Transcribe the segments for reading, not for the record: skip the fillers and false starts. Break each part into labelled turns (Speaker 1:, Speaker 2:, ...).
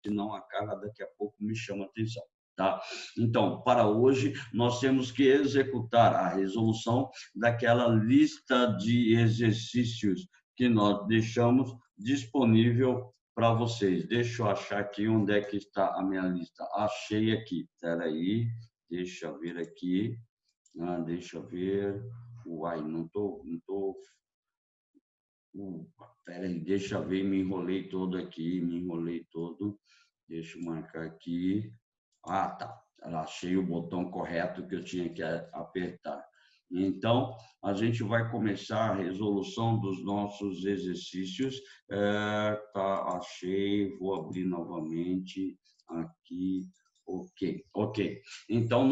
Speaker 1: senão a Carla daqui a pouco me chama a atenção. Tá? Então, para hoje, nós temos que executar a resolução daquela lista de exercícios que nós deixamos disponível para vocês. Deixa eu achar aqui onde é que está a minha lista. Achei aqui. Espera aí, deixa eu ver aqui. Deixa eu ver. Uai, não tô, não tô. Peraí, deixa eu ver, me enrolei todo aqui, me enrolei todo. Deixa eu marcar aqui. Tá. Achei o botão correto que eu tinha que apertar. Então, a gente vai começar a resolução dos nossos exercícios. Tá, achei, vou abrir novamente aqui. Ok, ok. Então,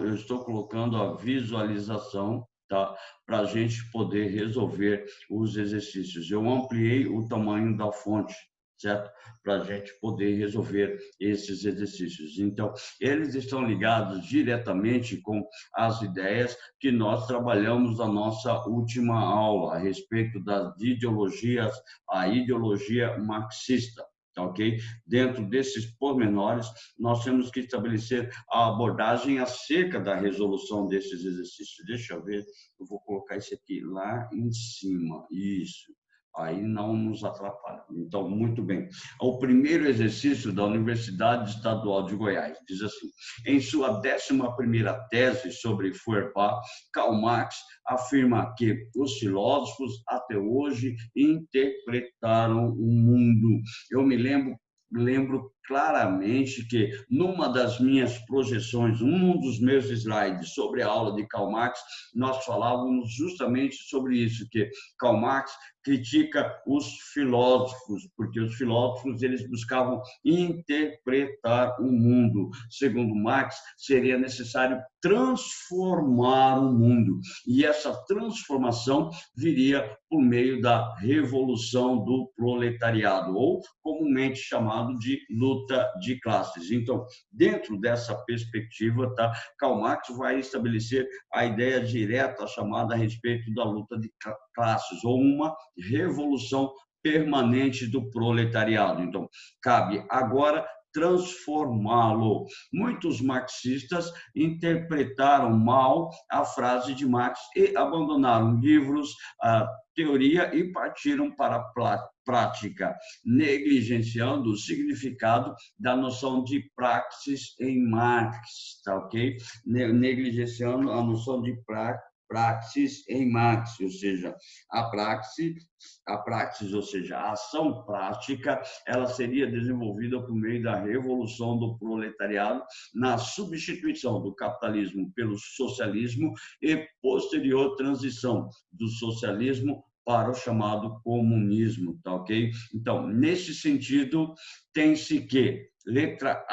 Speaker 1: eu estou colocando a visualização, tá, para a gente poder resolver os exercícios. Eu ampliei o tamanho da fonte, certo? Para a gente poder resolver esses exercícios. Então, eles estão ligados diretamente com as ideias que nós trabalhamos na nossa última aula a respeito das ideologias, a ideologia marxista. Tá, ok? Dentro desses pormenores, nós temos que estabelecer a abordagem acerca da resolução desses exercícios. Deixa eu ver, eu vou colocar esse aqui lá em cima. Isso. Aí não nos atrapalha. Então, muito bem. O primeiro exercício da Universidade Estadual de Goiás diz assim: em sua 11ª tese sobre Feuerbach, Karl Marx afirma que os filósofos até hoje interpretaram o mundo. Eu me lembro claramente que numa das minhas projeções, num dos meus slides sobre a aula de Karl Marx, nós falávamos justamente sobre isso, que Karl Marx critica os filósofos, porque os filósofos eles buscavam interpretar o mundo. Segundo Marx, seria necessário transformar o mundo, e essa transformação viria por meio da revolução do proletariado, ou comumente chamado de luta de classes. Então, dentro dessa perspectiva, tá, Karl Marx vai estabelecer a ideia direta chamada a respeito da luta de classes, ou uma revolução permanente do proletariado. Então, cabe agora transformá-lo. Muitos marxistas interpretaram mal a frase de Marx e abandonaram livros, a teoria e partiram para a prática, negligenciando o significado da noção de praxis em Marx, tá ok? Negligenciando a noção de praxis em Marx, ou seja, a praxis, ou seja, a ação prática, ela seria desenvolvida por meio da revolução do proletariado na substituição do capitalismo pelo socialismo e posterior transição do socialismo para o chamado comunismo, tá ok? Então, nesse sentido, tem-se que, letra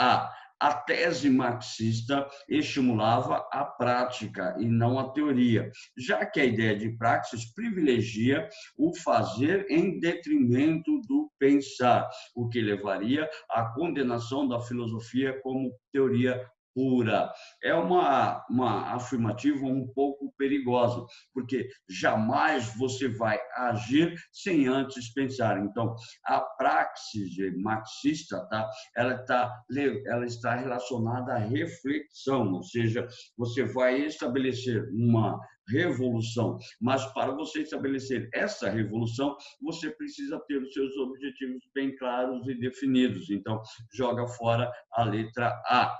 Speaker 1: A tese marxista estimulava a prática e não a teoria, já que a ideia de praxis privilegia o fazer em detrimento do pensar, o que levaria à condenação da filosofia como teoria pura. É uma afirmativa um pouco perigosa, porque jamais você vai agir sem antes pensar. Então, a praxis marxista, tá? Ela está relacionada à reflexão, ou seja, você vai estabelecer uma revolução, mas para você estabelecer essa revolução, você precisa ter os seus objetivos bem claros e definidos. Então, joga fora a letra A.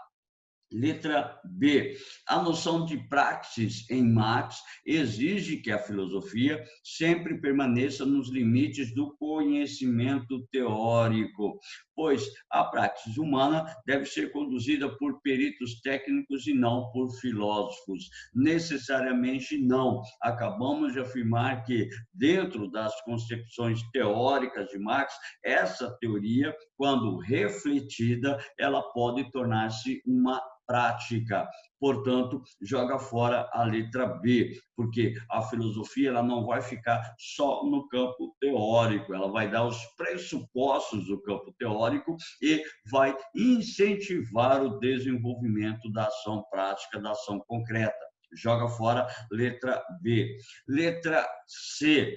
Speaker 1: Letra B. A noção de praxis em Marx exige que a filosofia sempre permaneça nos limites do conhecimento teórico, pois a praxis humana deve ser conduzida por peritos técnicos e não por filósofos. Necessariamente não. Acabamos de afirmar que, dentro das concepções teóricas de Marx, essa teoria, quando refletida, ela pode tornar-se uma prática. Portanto, joga fora a letra B, porque a filosofia ela não vai ficar só no campo teórico, ela vai dar os pressupostos do campo teórico e vai incentivar o desenvolvimento da ação prática, da ação concreta. Joga fora letra B. Letra C.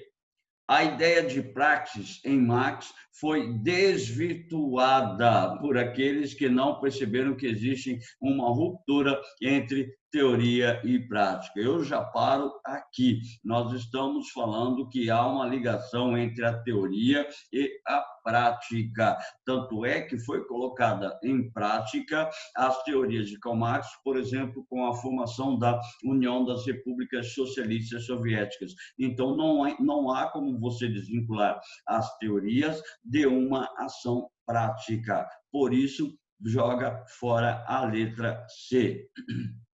Speaker 1: a ideia de praxis em Marx foi desvirtuada por aqueles que não perceberam que existe uma ruptura entre teoria e prática. Eu já paro aqui. Nós estamos falando que há uma ligação entre a teoria e a prática. Tanto é que foi colocada em prática as teorias de Karl Marx, por exemplo, com a formação da União das Repúblicas Socialistas Soviéticas. Então, não há como você desvincular as teorias de uma ação prática. Por isso, joga fora a letra C.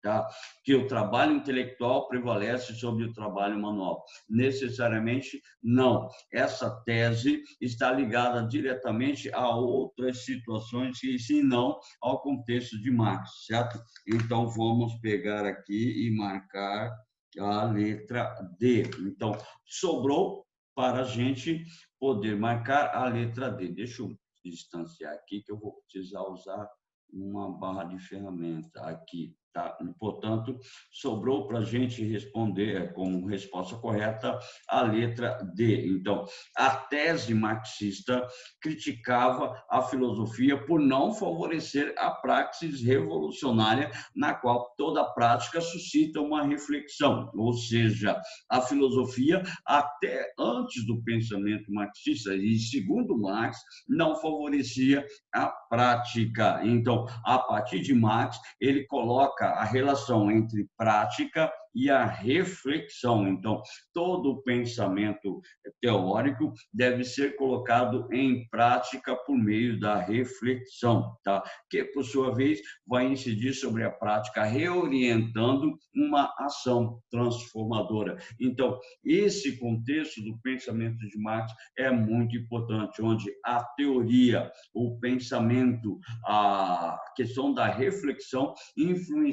Speaker 1: Tá? Que o trabalho intelectual prevalece sobre o trabalho manual. Necessariamente, não. Essa tese está ligada diretamente a outras situações e, se não, ao contexto de Marx, certo? Então, vamos pegar aqui e marcar a letra D. Então, sobrou para a gente poder marcar a letra D. Deixa eu distanciar aqui, que eu vou precisar usar uma barra de ferramenta aqui. Tá? Portanto, sobrou para a gente responder como resposta correta a letra D. Então, a tese marxista criticava a filosofia por não favorecer a praxis revolucionária na qual toda prática suscita uma reflexão, ou seja, a filosofia, até antes do pensamento marxista, e segundo Marx, não favorecia a prática. Então, a partir de Marx, ele coloca a relação entre prática e a reflexão. Então, todo o pensamento teórico deve ser colocado em prática por meio da reflexão, tá? Que, por sua vez, vai incidir sobre a prática, reorientando uma ação transformadora. Então, esse contexto do pensamento de Marx é muito importante, onde a teoria, o pensamento, a questão da reflexão influencia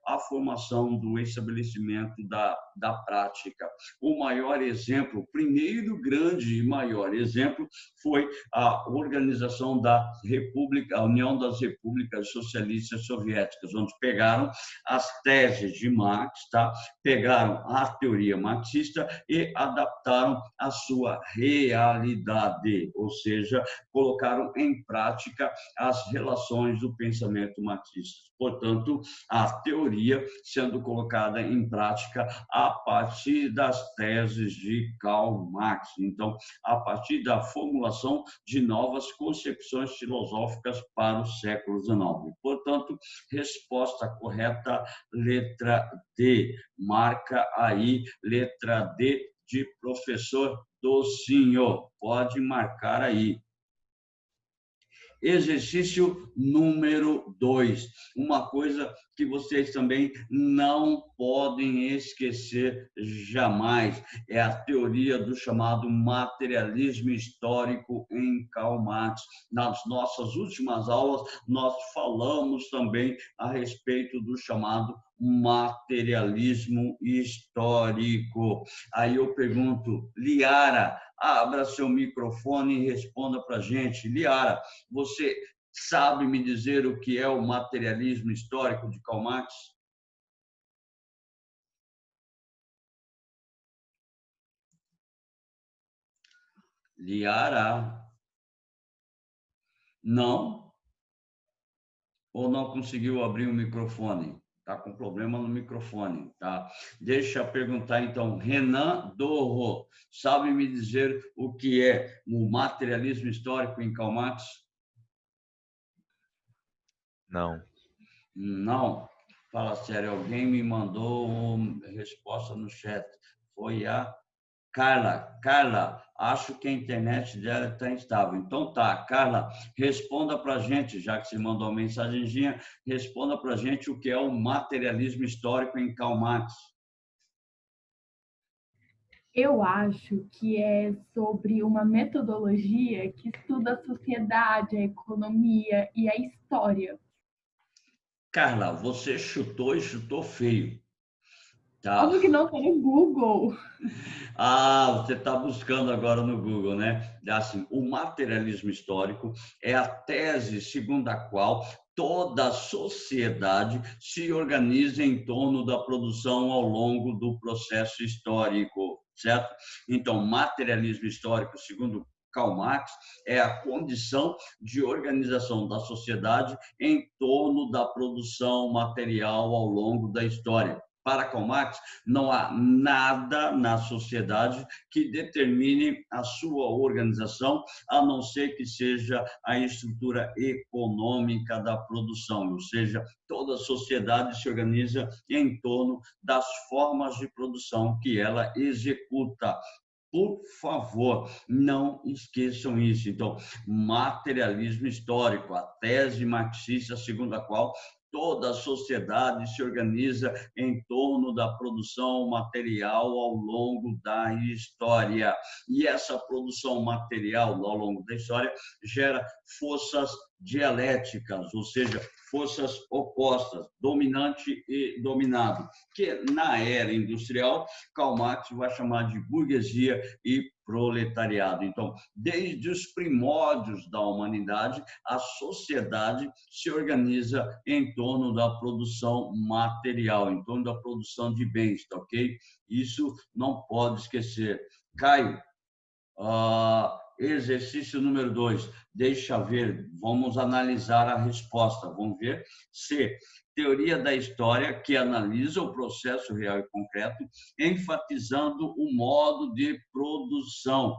Speaker 1: a formação do estabelecimento da prática. O maior exemplo, o primeiro grande e maior exemplo, foi a organização da República, a União das Repúblicas Socialistas Soviéticas, onde pegaram as teses de Marx, tá? Pegaram a teoria marxista e adaptaram a sua realidade, ou seja, colocaram em prática as relações do pensamento marxista. Portanto, a teoria sendo colocada em prática a partir das teses de Karl Marx. Então, a partir da formulação de novas concepções filosóficas para o século XIX. Portanto, resposta correta, letra D. Marca aí, letra D de professor Docinho. Pode marcar aí. Exercício número 2. Uma coisa que vocês também não podem esquecer jamais é a teoria do chamado materialismo histórico em Karl Marx. Nas nossas últimas aulas, nós falamos também a respeito do chamado materialismo histórico. Aí eu pergunto, Liara, abra seu microfone e responda para a gente. Liara, você sabe me dizer o que é o materialismo histórico de Karl Marx? Liara, não? Ou não conseguiu abrir o microfone? Está com problema no microfone, tá? Deixa eu perguntar, então, Renan Dorro, sabe me dizer o que é o materialismo histórico em Karl Marx?
Speaker 2: Não.
Speaker 1: Não. Fala sério, alguém me mandou resposta no chat. Foi a Carla. Carla, acho que a internet dela está instável. Então tá, Carla, responda para a gente, já que você mandou uma mensagenzinha, responda para a gente o que é o materialismo histórico em Karl Marx.
Speaker 3: Eu acho que é sobre uma metodologia que estuda a sociedade, a economia e a história.
Speaker 1: Carla, você chutou e chutou feio. Tá.
Speaker 3: Como que não está no Google?
Speaker 1: Ah, você está buscando agora no Google, né? Assim, o materialismo histórico é a tese segundo a qual toda a sociedade se organiza em torno da produção ao longo do processo histórico, certo? Então, materialismo histórico, segundo Karl Marx, é a condição de organização da sociedade em torno da produção material ao longo da história. Para Karl Marx, não há nada na sociedade que determine a sua organização, a não ser que seja a estrutura econômica da produção, ou seja, toda a sociedade se organiza em torno das formas de produção que ela executa. Por favor, não esqueçam isso. Então, materialismo histórico, a tese marxista segundo a qual toda a sociedade se organiza em torno da produção material ao longo da história. E essa produção material ao longo da história gera forças dialéticas, ou seja, forças opostas, dominante e dominado, que na era industrial, Karl Marx vai chamar de burguesia e proletariado. Então, desde os primórdios da humanidade, a sociedade se organiza em torno da produção material, em torno da produção de bens, tá ok? Isso não pode esquecer. Caio, exercício número 2, deixa ver, vamos analisar a resposta, vamos ver se teoria da história que analisa o processo real e concreto, enfatizando o modo de produção,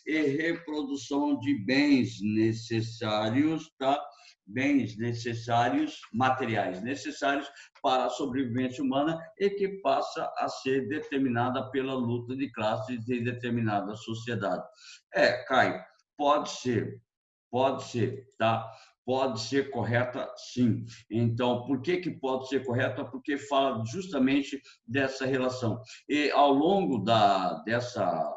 Speaker 1: e reprodução de bens necessários, tá? Bens necessários, materiais necessários para a sobrevivência humana e que passa a ser determinada pela luta de classes de determinada sociedade. Caio, pode ser, tá? Pode ser correta, sim. Então, por que pode ser correta? Porque fala justamente dessa relação. E ao longo dessa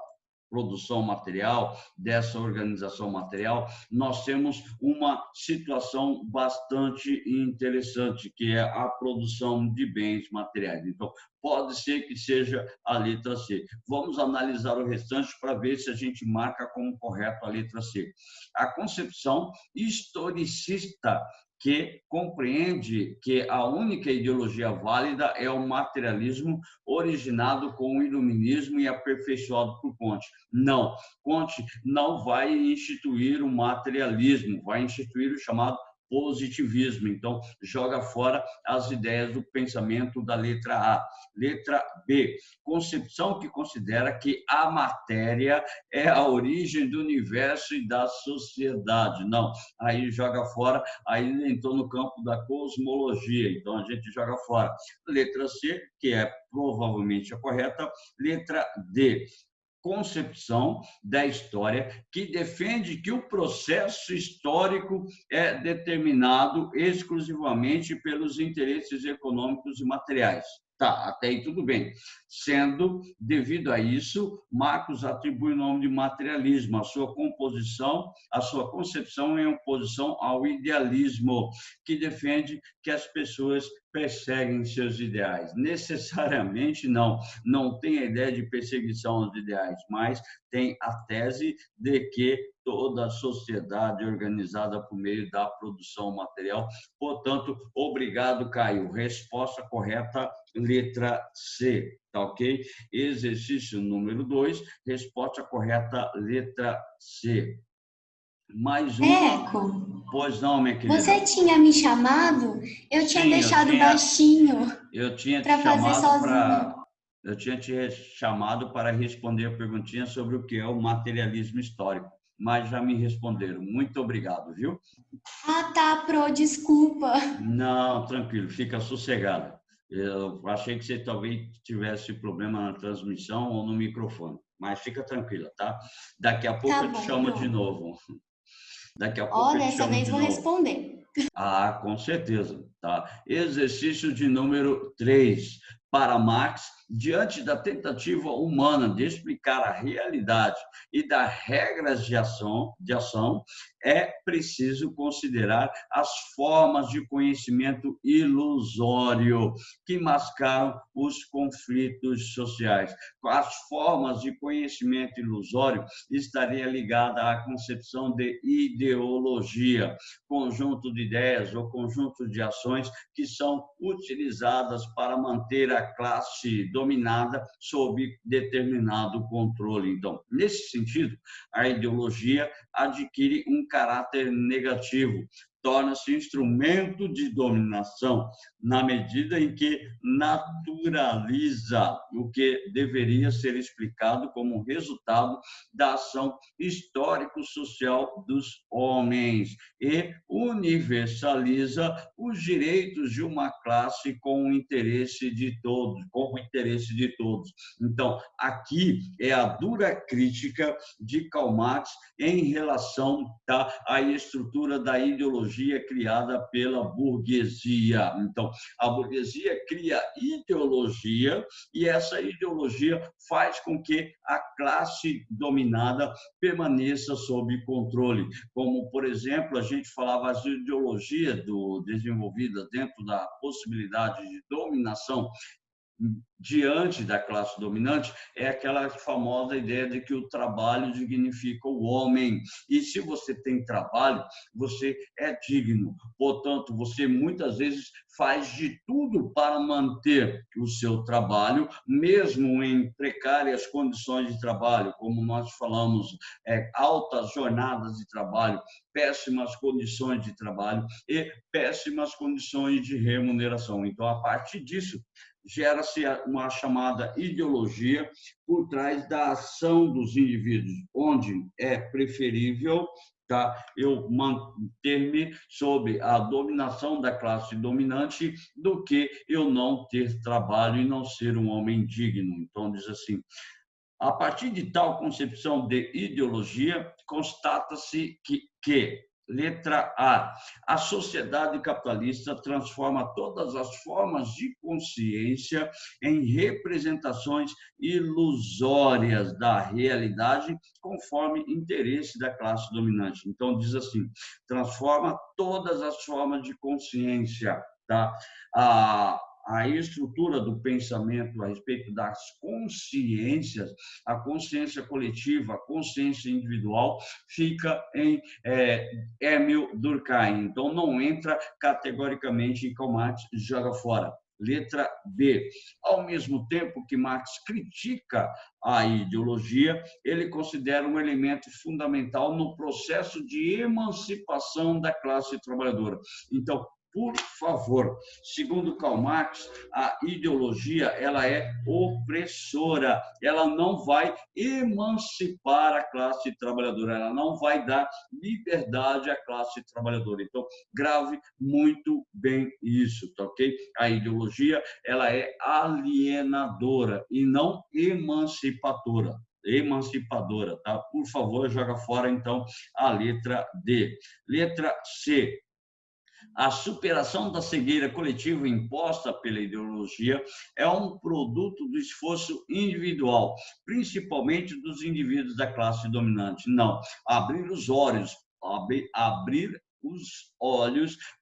Speaker 1: produção material, dessa organização material, nós temos uma situação bastante interessante, que é a produção de bens materiais. Então, pode ser que seja a letra C. Vamos analisar o restante para ver se a gente marca como correto a letra C. A concepção historicista que compreende que a única ideologia válida é o materialismo originado com o iluminismo e aperfeiçoado por Comte. Não, Comte não vai instituir o materialismo, vai instituir o chamado positivismo. Então, joga fora as ideias do pensamento da letra A. Letra B, concepção que considera que a matéria é a origem do universo e da sociedade. Não, aí joga fora, aí entrou no campo da cosmologia, então a gente joga fora. Letra C, que é provavelmente a correta. Letra D, concepção da história que defende que o processo histórico é determinado exclusivamente pelos interesses econômicos e materiais. Tá, até aí tudo bem. Sendo, devido a isso, Marx atribui o nome de materialismo, a sua concepção em oposição ao idealismo, que defende que as pessoas perseguem seus ideais. Necessariamente não tem a ideia de perseguição aos ideais, mas tem a tese de que toda a sociedade é organizada por meio da produção material. Portanto, obrigado, Caio. Resposta correta, letra C, tá ok? Exercício número 2, resposta correta, letra C. Mais um.
Speaker 2: Eco,
Speaker 1: Pois não, minha querida.
Speaker 2: você tinha me chamado? Eu tinha deixado baixinho.
Speaker 1: Eu tinha te chamado para responder a perguntinha sobre o que é o materialismo histórico, mas já me responderam. Muito obrigado, viu?
Speaker 2: Ah, tá, desculpa.
Speaker 1: Não, tranquilo, fica sossegada. Eu achei que você talvez tivesse problema na transmissão ou no microfone, mas fica tranquila, tá? Daqui a pouco eu te chamo de novo. Daqui a pouco eu te chamo de novo.
Speaker 2: Dessa vez vou responder.
Speaker 1: Ah, com certeza, tá? Exercício de número 3. Para Marx, diante da tentativa humana de explicar a realidade e das regras de ação, é preciso considerar as formas de conhecimento ilusório que mascaram os conflitos sociais. As formas de conhecimento ilusório estaria ligada à concepção de ideologia, conjunto de ideias ou conjunto de ações que são utilizadas para manter a classe dominada sob determinado controle. Então, nesse sentido, a ideologia adquire um caráter negativo, torna-se instrumento de dominação na medida em que naturaliza o que deveria ser explicado como resultado da ação histórico-social dos homens e universaliza os direitos de uma classe com o interesse de todos, Então, aqui é a dura crítica de Karl Marx em relação à estrutura da ideologia criada pela burguesia. Então, a burguesia cria ideologia e essa ideologia faz com que a classe dominada permaneça sob controle. Como, por exemplo, a gente falava as ideologias desenvolvidas dentro da possibilidade de dominação diante da classe dominante, é aquela famosa ideia de que o trabalho dignifica o homem. E se você tem trabalho, você é digno. Portanto, você muitas vezes faz de tudo para manter o seu trabalho, mesmo em precárias condições de trabalho, como nós falamos, altas jornadas de trabalho, péssimas condições de trabalho e péssimas condições de remuneração. Então, a partir disso, gera-se uma chamada ideologia por trás da ação dos indivíduos, onde é preferível eu manter-me sob a dominação da classe dominante do que eu não ter trabalho e não ser um homem digno. Então, diz assim, a partir de tal concepção de ideologia, constata-se que letra A sociedade capitalista transforma todas as formas de consciência em representações ilusórias da realidade conforme interesse da classe dominante. Então, diz assim, transforma todas as formas de consciência, a estrutura do pensamento a respeito das consciências, a consciência coletiva, a consciência individual, fica em Émile Durkheim. Então, não entra categoricamente em Karl Marx, joga fora. Letra B. Ao mesmo tempo que Marx critica a ideologia, ele considera um elemento fundamental no processo de emancipação da classe trabalhadora. Então, por favor, segundo Karl Marx, a ideologia ela é opressora, ela não vai emancipar a classe trabalhadora, ela não vai dar liberdade à classe trabalhadora. Então, grave muito bem isso, tá ok? A ideologia ela é alienadora e não emancipadora, tá? Por favor, joga fora, então, a letra D. Letra C. A superação da cegueira coletiva imposta pela ideologia é um produto do esforço individual, principalmente dos indivíduos da classe dominante. Não, abrir os olhos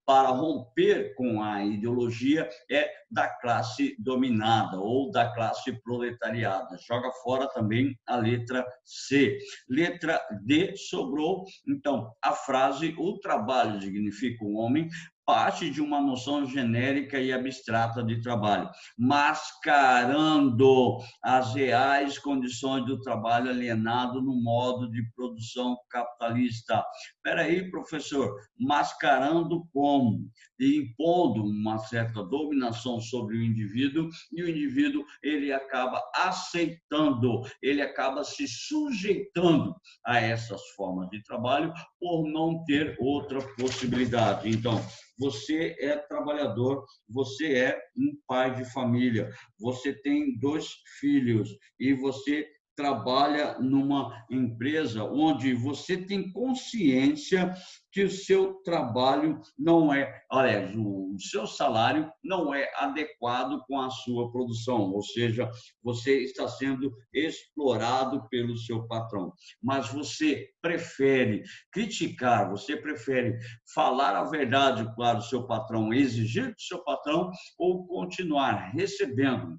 Speaker 1: para romper com a ideologia é da classe dominada ou da classe proletariada. Joga fora também a letra C. Letra D sobrou, então, a frase o trabalho dignifica o homem, parte de uma noção genérica e abstrata de trabalho, mascarando as reais condições do trabalho alienado no modo de produção capitalista. Espera aí, professor, mascarando como? E impondo uma certa dominação sobre o indivíduo, e o indivíduo ele acaba aceitando, ele acaba se sujeitando a essas formas de trabalho por não ter outra possibilidade. Então, você é trabalhador, você é um pai de família, você tem 2 filhos e você trabalha numa empresa onde você tem consciência que o seu trabalho não é, aliás, o seu salário não é adequado com a sua produção, ou seja, você está sendo explorado pelo seu patrão. Mas você prefere criticar, você prefere falar a verdade para o seu patrão, exigir do seu patrão ou continuar recebendo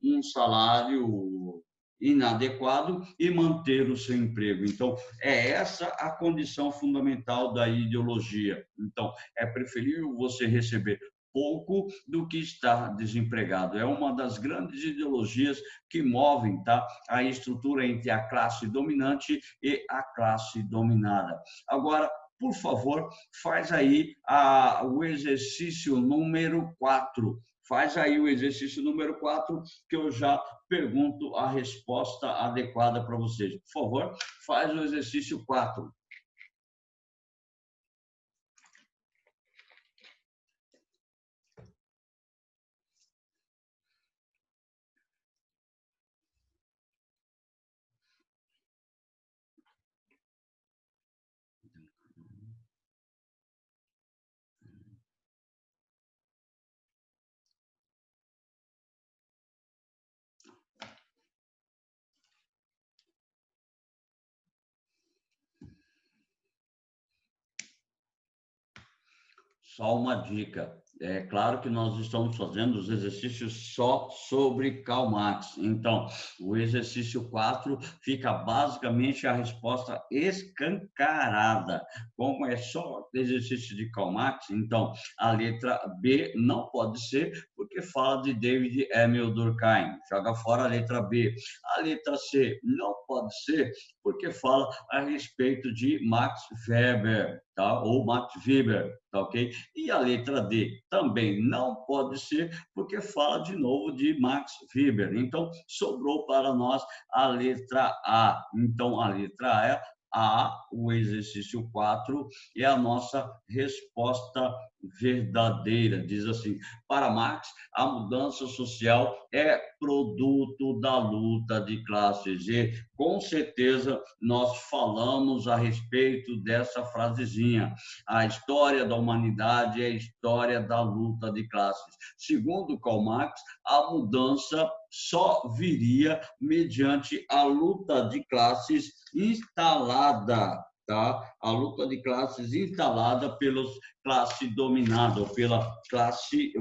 Speaker 1: um salário inadequado e manter o seu emprego. Então, é essa a condição fundamental da ideologia. Então, é preferível você receber pouco do que estar desempregado. É uma das grandes ideologias que movem, tá, a estrutura entre a classe dominante e a classe dominada. Agora, por favor, faz aí o exercício número 4. Faz aí o exercício número 4, que eu já pergunto a resposta adequada para vocês. Por favor, faz o exercício 4. Só uma dica. É claro que nós estamos fazendo os exercícios só sobre Karl Marx. Então, o exercício 4 fica basicamente a resposta escancarada. Como é só exercício de Karl Marx, então a letra B não pode ser, porque fala de David Emil Durkheim. Joga fora a letra B. A letra C não pode ser, porque fala a respeito de Max Weber, tá? Ou Max Weber, tá ok? E a letra D também não pode ser, porque fala de novo de Max Weber. Então, sobrou para nós a letra A. Então, a letra A, o exercício 4, é a nossa resposta verdadeira. Diz assim: para Marx, a mudança social é produto da luta de classes. E, com certeza, nós falamos a respeito dessa frasezinha. A história da humanidade é a história da luta de classes. Segundo Karl Marx, a mudança só viria mediante a luta de classes instalada, tá? A luta de classes instalada pela classe dominada ou pela classe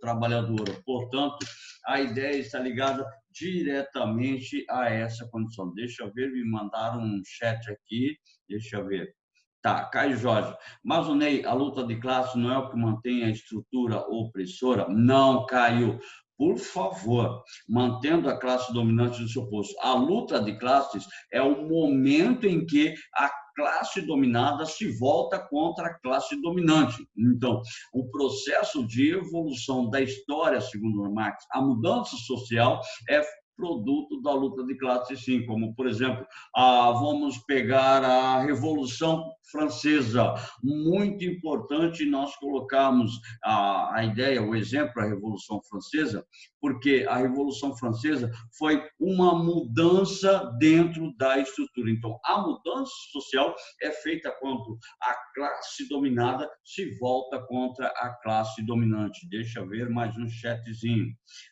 Speaker 1: trabalhadora. Portanto, a ideia está ligada diretamente a essa condição. Deixa eu ver, me mandaram um chat aqui, deixa eu ver. Tá, Caio Jorge. Mas, o Ney, a luta de classe não é o que mantém a estrutura opressora? Não, Caio. Por favor, mantendo a classe dominante no seu posto. A luta de classes é o momento em que a classe dominada se volta contra a classe dominante. Então, o processo de evolução da história, segundo Marx, a mudança social é produto da luta de classes, sim, como, por exemplo, vamos pegar a Revolução Francesa. Muito importante nós colocarmos a ideia, o exemplo da Revolução Francesa, porque a Revolução Francesa foi uma mudança dentro da estrutura. Então, a mudança social é feita quando a classe dominada se volta contra a classe dominante. Deixa eu ver mais um chatzinho.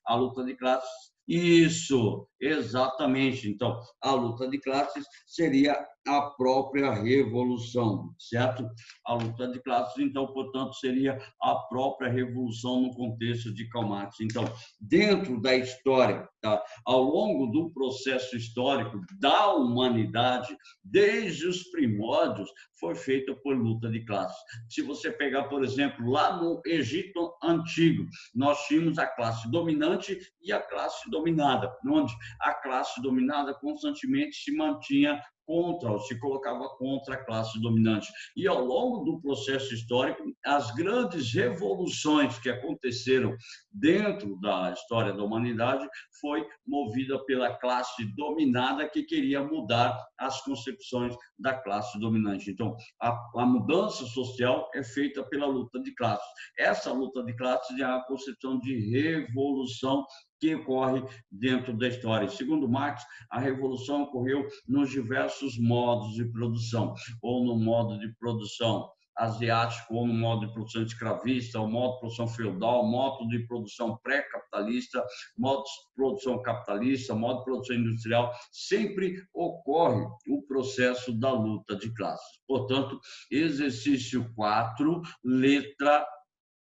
Speaker 1: A luta de classes. Isso, exatamente. Então, a luta de classes seria a própria revolução, certo? A luta de classes, então, portanto, seria a própria revolução no contexto de Karl Marx. Então, dentro da história, tá? Ao longo do processo histórico da humanidade, desde os primórdios, foi feita por luta de classes. Se você pegar, por exemplo, lá no Egito Antigo, nós tínhamos a classe dominante e a classe dominada, onde a classe dominada constantemente se mantinha contra, ou se colocava contra a classe dominante. E ao longo do processo histórico, as grandes revoluções que aconteceram dentro da história da humanidade foi movida pela classe dominada que queria mudar as concepções da classe dominante. Então, a mudança social é feita pela luta de classes. Essa luta de classes é a concepção de revolução que ocorre dentro da história. Segundo Marx, a revolução ocorreu nos diversos modos de produção, ou no modo de produção asiático, ou no modo de produção escravista, o modo de produção feudal, modo de produção pré-capitalista, modo de produção capitalista, modo de produção industrial, sempre ocorre o processo da luta de classes. Portanto, exercício 4, letra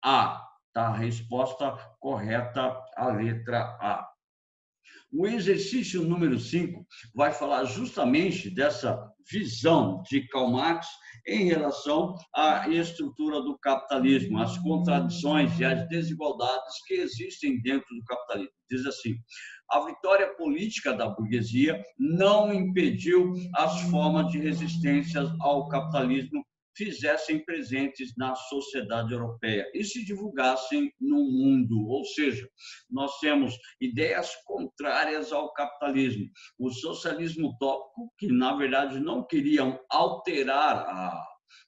Speaker 1: A. Tá? A resposta correta, a letra A. O exercício número 5 vai falar justamente dessa visão de Karl Marx em relação à estrutura do capitalismo, as contradições e as desigualdades que existem dentro do capitalismo. Diz assim: a vitória política da burguesia não impediu as formas de resistência ao capitalismo fizessem presentes na sociedade europeia e se divulgassem no mundo. Ou seja, nós temos ideias contrárias ao capitalismo. O socialismo utópico, que na verdade não queriam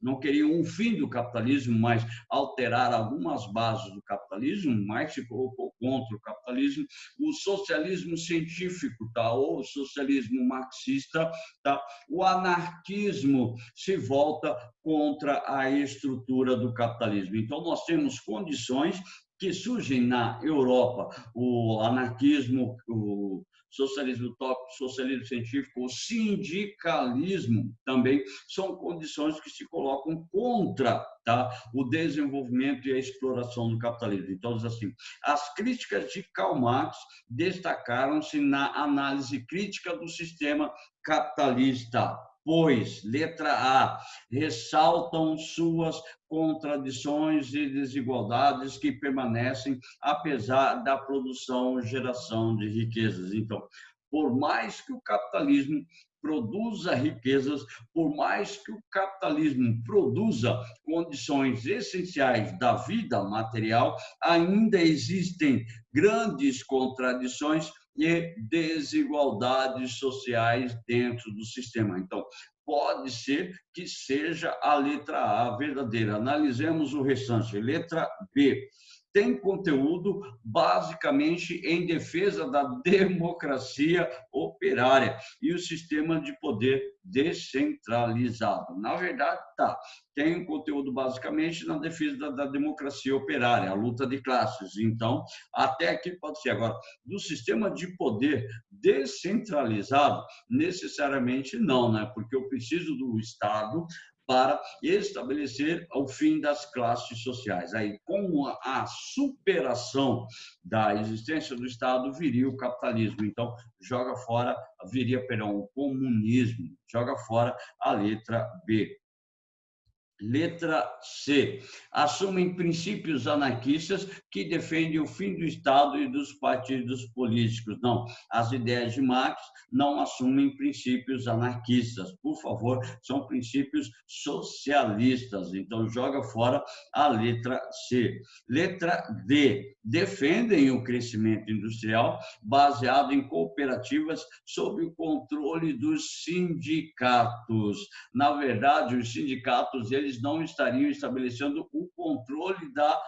Speaker 1: não queriam um fim do capitalismo, mas alterar algumas bases do capitalismo, mas se colocou contra o capitalismo. O socialismo científico, tá? Ou o socialismo marxista, tá? O anarquismo se volta contra a estrutura do capitalismo. Então, nós temos condições que surgem na Europa, o anarquismo, o socialismo utópico, socialismo científico, o sindicalismo também são condições que se colocam contra, tá, o desenvolvimento e a exploração do capitalismo. Então, assim, as críticas de Karl Marx destacaram-se na análise crítica do sistema capitalista, pois, letra A, ressaltam suas contradições e desigualdades que permanecem apesar da produção e geração de riquezas. Então, por mais que o capitalismo produza riquezas, por mais que o capitalismo produza condições essenciais da vida material, ainda existem grandes contradições e desigualdades sociais dentro do sistema. Então, pode ser que seja a letra A verdadeira. Analisemos o restante. Letra B. Tem conteúdo basicamente em defesa da democracia operária e o sistema de poder descentralizado. Na verdade, tem um conteúdo basicamente na defesa da democracia operária, a luta de classes. Então, até aqui pode ser. Agora, do sistema de poder descentralizado, necessariamente não, né? Porque eu preciso do Estado para estabelecer o fim das classes sociais. Aí, com a superação da existência do Estado, viria o capitalismo. Então, viria o comunismo. Joga fora a letra B. Letra C. Assumem princípios anarquistas que defendem o fim do Estado e dos partidos políticos. Não, as ideias de Marx não assumem princípios anarquistas. Por favor, são princípios socialistas. Então, joga fora a letra C. Letra D. Defendem o crescimento industrial baseado em cooperativas sob o controle dos sindicatos. Na verdade, os sindicatos, eles não estariam estabelecendo o controle da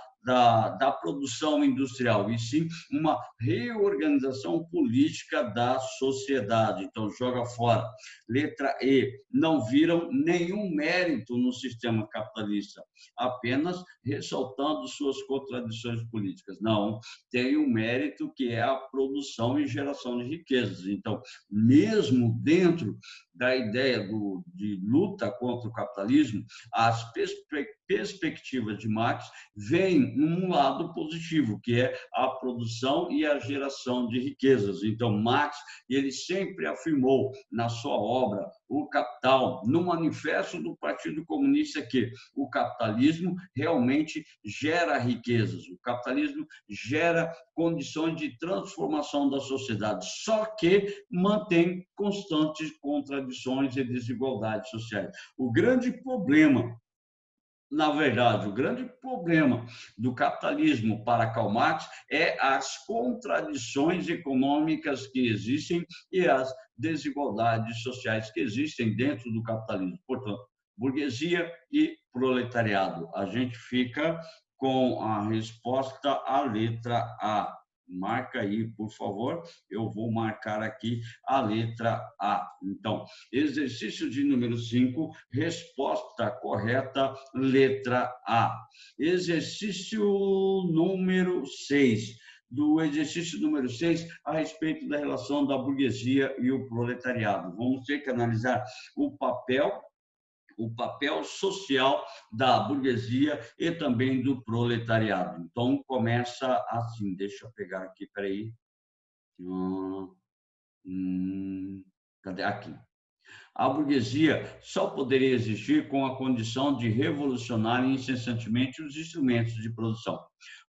Speaker 1: produção industrial, e sim uma reorganização política da sociedade. Então, joga fora. Letra E. Não viram nenhum mérito no sistema capitalista, apenas ressaltando suas contradições políticas. Não, tem um mérito que é a produção e geração de riquezas. Então, mesmo dentro da ideia de luta contra o capitalismo, as perspectivas de Marx vêm num lado positivo, que é a produção e a geração de riquezas. Então, Marx, ele sempre afirmou na sua obra O Capital, no manifesto do Partido Comunista, que o capitalismo realmente gera riquezas, o capitalismo gera condições de transformação da sociedade, só que mantém constantes contradições e desigualdades sociais. O grande problema, na verdade, o grande problema do capitalismo para Karl Marx é as contradições econômicas que existem e as desigualdades sociais que existem dentro do capitalismo. Portanto, burguesia e proletariado. A gente fica com a resposta à letra A. Marca aí, por favor. Eu vou marcar aqui a letra A. Então, exercício de número 5, resposta correta, letra A. Exercício número 6. Do exercício número 6, a respeito da relação da burguesia e o proletariado. Vamos ter que analisar o papel social da burguesia e também do proletariado. Então, começa assim, deixa eu pegar aqui, peraí. Cadê? Aqui. A burguesia só poderia existir com a condição de revolucionar incessantemente os instrumentos de produção.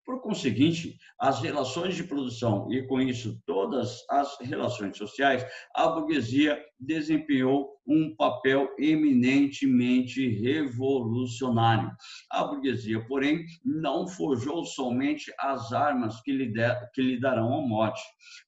Speaker 1: Por conseguinte, as relações de produção e, com isso, todas as relações sociais, a burguesia desempenhou um papel eminentemente revolucionário. A burguesia, porém, não forjou somente as armas que lhe darão a morte.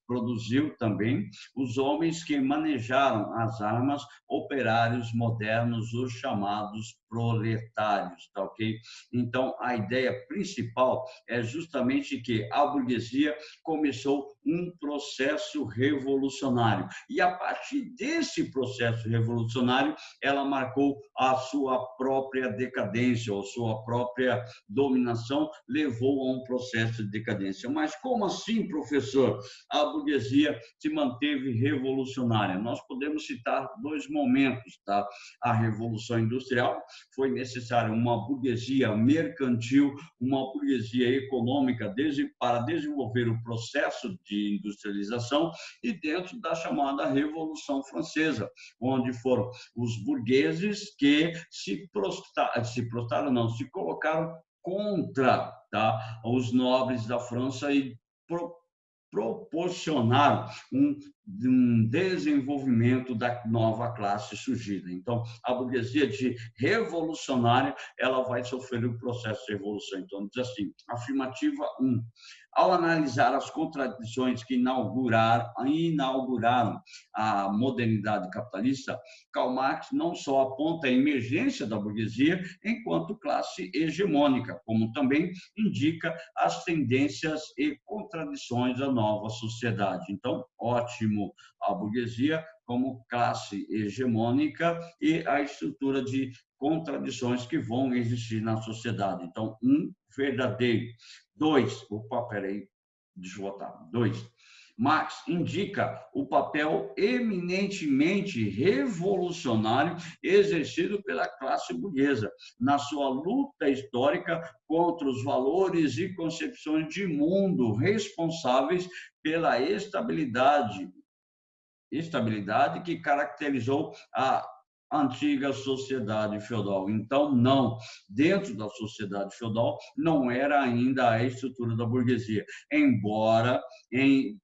Speaker 1: Produziu também os homens que manejaram as armas, operários modernos, os chamados proletários, tá ok? Então, a ideia principal é justamente que a burguesia começou um processo revolucionário. E, a partir desse processo revolucionário, ela marcou a sua própria decadência, ou sua própria dominação, levou a um processo de decadência. Mas como assim, professor? A burguesia se manteve revolucionária. Nós podemos citar dois momentos, tá? A Revolução Industrial, foi necessária uma burguesia mercantil, uma burguesia econômica para desenvolver o processo de industrialização, e dentro da chamada Revolução Francesa, onde foram os burgueses que se colocaram contra, tá, os nobres da França e proporcionaram um desenvolvimento da nova classe surgida. Então, a burguesia revolucionária, ela vai sofrer o processo de revolução. Então, diz assim, afirmativa 1. Ao analisar as contradições que inauguraram a modernidade capitalista, Karl Marx não só aponta a emergência da burguesia enquanto classe hegemônica, como também indica as tendências e contradições da nova sociedade. Então, ótimo, a burguesia como classe hegemônica e a estrutura de contradições que vão existir na sociedade. Então, verdadeiro. 2, deixa eu botar. 2. Marx indica o papel eminentemente revolucionário exercido pela classe burguesa na sua luta histórica contra os valores e concepções de mundo responsáveis pela estabilidade que caracterizou a antiga sociedade feudal. Então, não, dentro da sociedade feudal não era ainda a estrutura da burguesia, embora em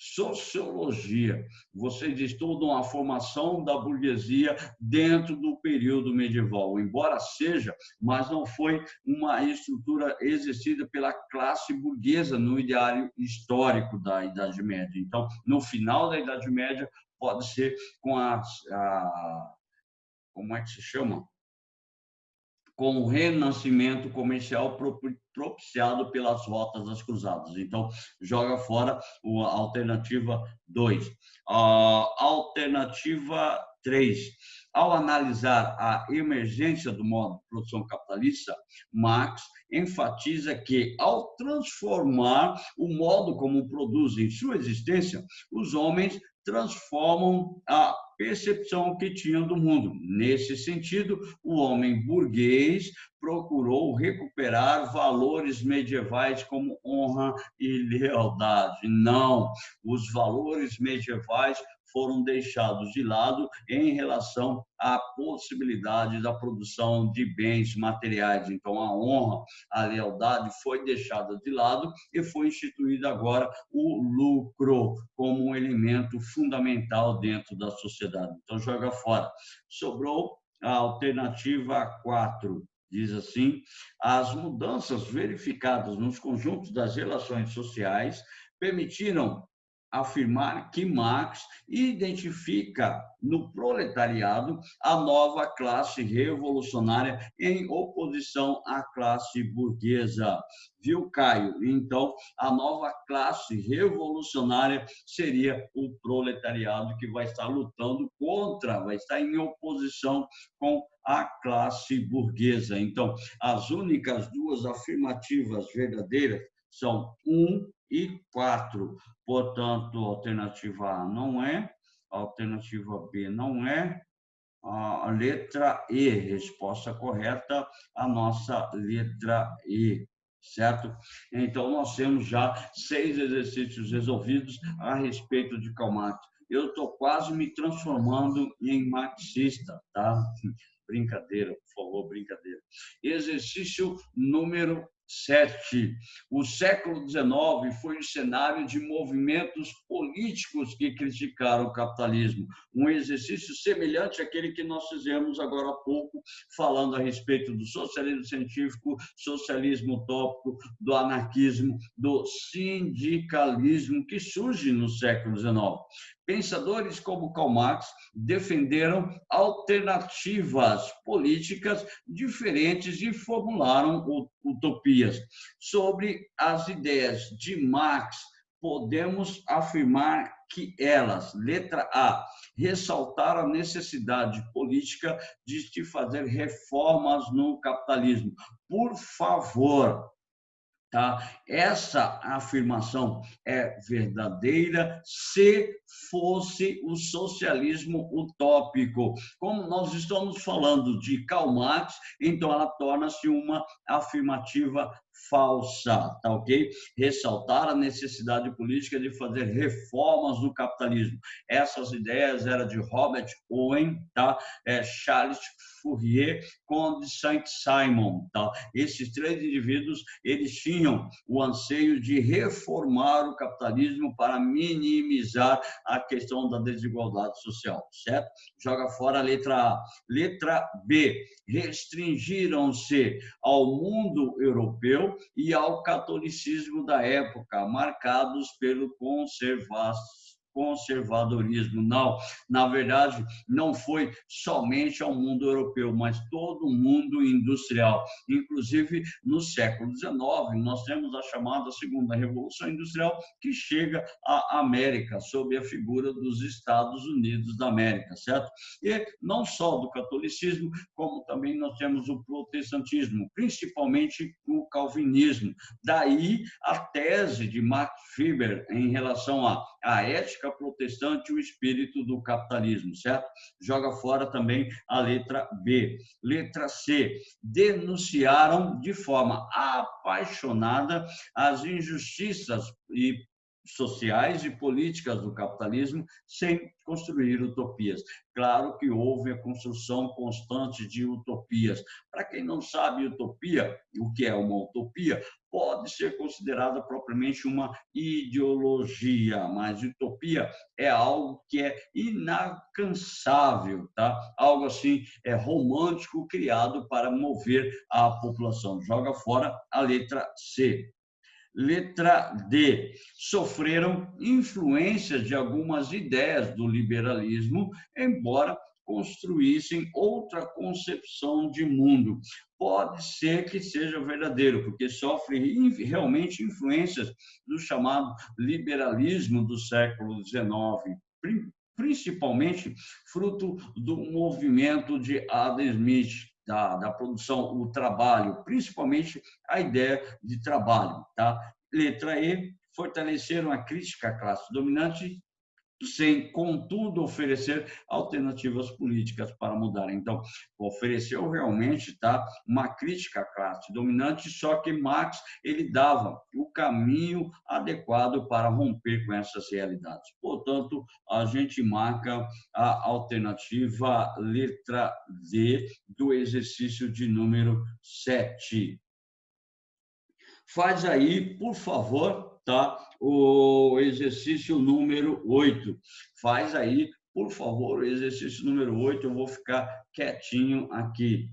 Speaker 1: sociologia vocês estudam a formação da burguesia dentro do período medieval, embora seja, mas não foi uma estrutura exercida pela classe burguesa no ideário histórico da Idade Média. Então, no final da Idade Média, pode ser com como é que se chama? Com o renascimento comercial propiciado pelas rotas das cruzadas. Então, joga fora a alternativa 2. A alternativa 3. Ao analisar a emergência do modo de produção capitalista, Marx enfatiza que, ao transformar o modo como produzem sua existência, os homens transformam a percepção que tinham do mundo. Nesse sentido, o homem burguês procurou recuperar valores medievais como honra e lealdade. Não, os valores medievais foram deixados de lado em relação à possibilidade da produção de bens materiais. Então, a honra, a lealdade foi deixada de lado e foi instituído agora o lucro como um elemento fundamental dentro da sociedade. Então, joga fora. Sobrou a alternativa 4. Diz assim, as mudanças verificadas nos conjuntos das relações sociais permitiram afirmar que Marx identifica no proletariado a nova classe revolucionária em oposição à classe burguesa. Viu, Caio? Então, a nova classe revolucionária seria o proletariado, que vai estar lutando contra, vai estar em oposição com a classe burguesa. Então, as únicas duas afirmativas verdadeiras são 1 e 4. Portanto, a alternativa A não é, a alternativa B não é, a letra E, resposta correta, a nossa letra E, certo? Então, nós temos já 6 exercícios resolvidos a respeito de Karl Marx. eu estou quase me transformando em marxista, tá? Brincadeira, por favor, brincadeira. Exercício número 7. O século XIX foi o cenário de movimentos políticos que criticaram o capitalismo. Um exercício semelhante àquele que nós fizemos agora há pouco, falando a respeito do socialismo científico, socialismo utópico, do anarquismo, do sindicalismo que surge no século XIX. Pensadores como Karl Marx defenderam alternativas políticas diferentes e formularam utopias. Sobre as ideias de Marx, podemos afirmar que elas, letra A, ressaltaram a necessidade política de se fazer reformas no capitalismo. Por favor, tá? Essa afirmação é verdadeira se fosse o socialismo utópico. Como nós estamos falando de Karl Marx, então ela torna-se uma afirmativa falsa, tá ok? Ressaltar a necessidade política de fazer reformas no capitalismo. Essas ideias eram de Robert Owen, tá? Charles Fourier, Conde Saint-Simon, tá? Esses três indivíduos, eles tinham o anseio de reformar o capitalismo para minimizar a questão da desigualdade social, certo? Joga fora a letra A. Letra B, restringiram-se ao mundo europeu e ao catolicismo da época, marcados pelo conservadorismo. Não, na verdade, não foi somente ao mundo europeu, mas todo o mundo industrial. Inclusive, no século XIX, nós temos a chamada Segunda Revolução Industrial, que chega à América, sob a figura dos Estados Unidos da América, certo? E não só do catolicismo, como também nós temos o protestantismo, principalmente o calvinismo. Daí a tese de Max Weber em relação à ética protestante e o espírito do capitalismo, certo? Joga fora também a letra B. Letra C. Denunciaram de forma apaixonada as injustiças sociais e políticas do capitalismo sem construir utopias. Claro que houve a construção constante de utopias. Para quem não sabe utopia, o que é uma utopia, pode ser considerada propriamente uma ideologia, mas utopia é algo que é inalcançável, tá? Algo assim romântico criado para mover a população. Joga fora a letra C. Letra D. Sofreram influências de algumas ideias do liberalismo, embora construíssem outra concepção de mundo. Pode ser que seja verdadeiro, porque sofre realmente influências do chamado liberalismo do século XIX, principalmente fruto do movimento de Adam Smith, da produção, o trabalho, principalmente a ideia de trabalho. Tá? Letra E, fortaleceram a crítica à classe dominante, sem, contudo, oferecer alternativas políticas para mudar. Então, ofereceu realmente, tá, uma crítica à classe dominante, só que Marx ele dava o caminho adequado para romper com essas realidades. Portanto, a gente marca a alternativa letra D do exercício de número 7. Faz aí, por favor, tá? O exercício número 8. Faz aí, por favor, o exercício número 8. Eu vou ficar quietinho aqui.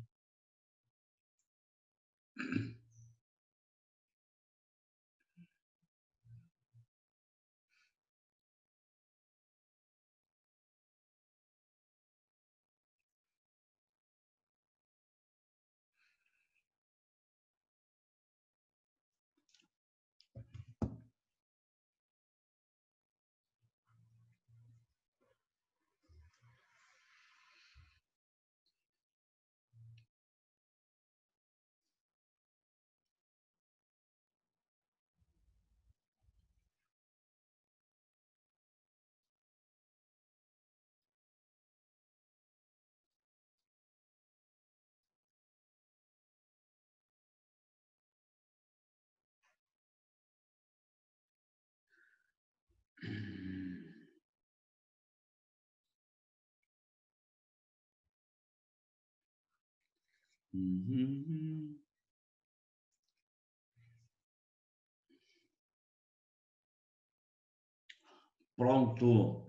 Speaker 1: Pronto.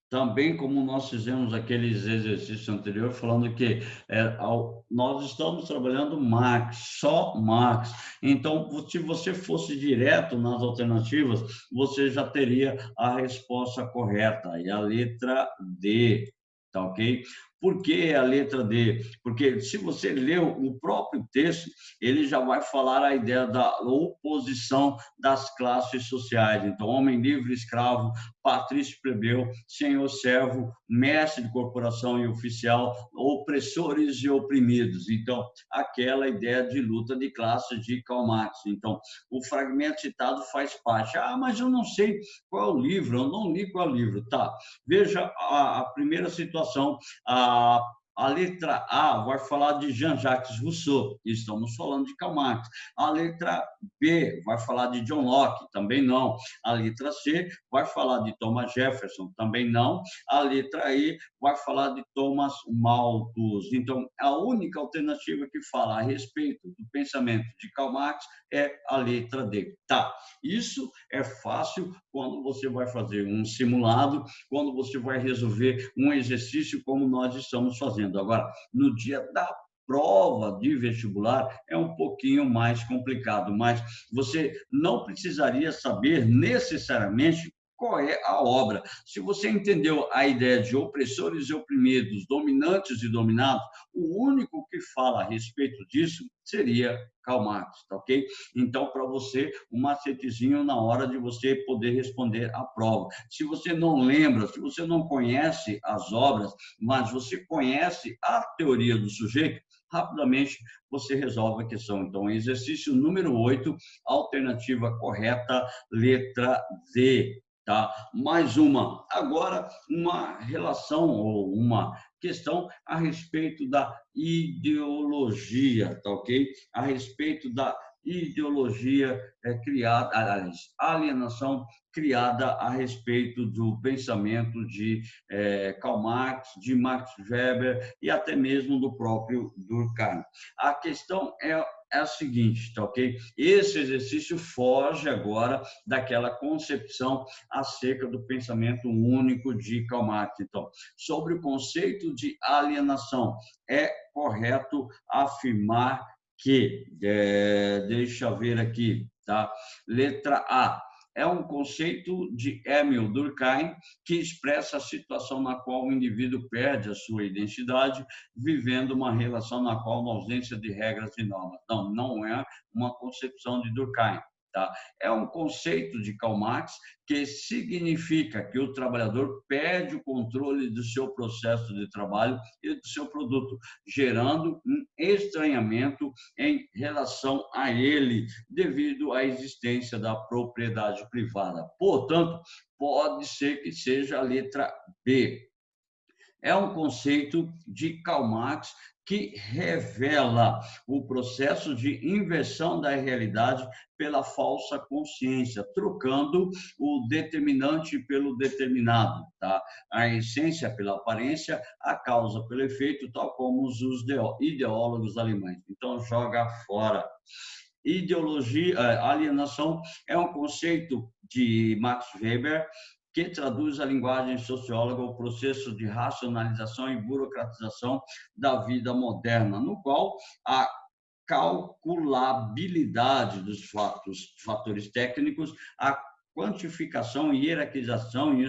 Speaker 1: Também, como nós fizemos aqueles exercícios anteriores, falando que nós estamos trabalhando Marx, só Marx. Então, se você fosse direto nas alternativas, você já teria a resposta correta, e a letra D, tá ok? Por que a letra D? Porque se você leu o próprio texto, ele já vai falar a ideia da oposição das classes sociais. Então, homem livre, escravo, patrício, plebeu, senhor, servo, mestre de corporação e oficial, opressores e oprimidos. Então, aquela ideia de luta de classe de Karl Marx. Então, o fragmento citado faz parte. Ah, mas eu não sei qual é o livro, eu não li qual é o livro. Tá, veja a primeira situação, a letra A vai falar de Jean-Jacques Rousseau, estamos falando de Karl Marx. A letra B vai falar de John Locke, também não. A letra C vai falar de Thomas Jefferson, também não. A letra E vai falar de Thomas Malthus. Então, a única alternativa que fala a respeito do pensamento de Karl Marx é a letra D. Tá, isso é fácil quando você vai fazer um simulado, quando você vai resolver um exercício como nós estamos fazendo. Agora, no dia da prova de vestibular é um pouquinho mais complicado, mas você não precisaria saber necessariamente qual é a obra. Se você entendeu a ideia de opressores e oprimidos, dominantes e dominados, o único que fala a respeito disso seria Karl Marx, tá ok? Então, para você, um macetezinho na hora de você poder responder a prova. Se você não lembra, se você não conhece as obras, mas você conhece a teoria do sujeito, rapidamente você resolve a questão. Então, exercício número 8, alternativa correta, letra D. Tá? Mais uma. Agora, uma relação ou uma questão a respeito da ideologia, tá ok? A respeito da ideologia criada, alienação criada a respeito do pensamento de Karl Marx, de Max Weber e até mesmo do próprio Durkheim. A questão é a seguinte, tá ok? Esse exercício foge agora daquela concepção acerca do pensamento único de Karl Marx. Então, sobre o conceito de alienação, é correto afirmar que, deixa eu ver aqui, tá? Letra A, é um conceito de Emil Durkheim que expressa a situação na qual o indivíduo perde a sua identidade, vivendo uma relação na qual, na ausência de regras e normas. Não, não é uma concepção de Durkheim. Tá? É um conceito de Karl Marx que significa que o trabalhador perde o controle do seu processo de trabalho e do seu produto, gerando um estranhamento em relação a ele, devido à existência da propriedade privada. Portanto, pode ser que seja a letra B. É um conceito de Karl Marx que revela o processo de inversão da realidade pela falsa consciência, trocando o determinante pelo determinado, tá? A essência pela aparência, a causa pelo efeito, tal como os ideólogos alemães. Então, joga fora. Ideologia, alienação é um conceito de Max Weber que traduz a linguagem socióloga o processo de racionalização e burocratização da vida moderna, no qual a calculabilidade dos fatores técnicos, a quantificação e hierarquização, e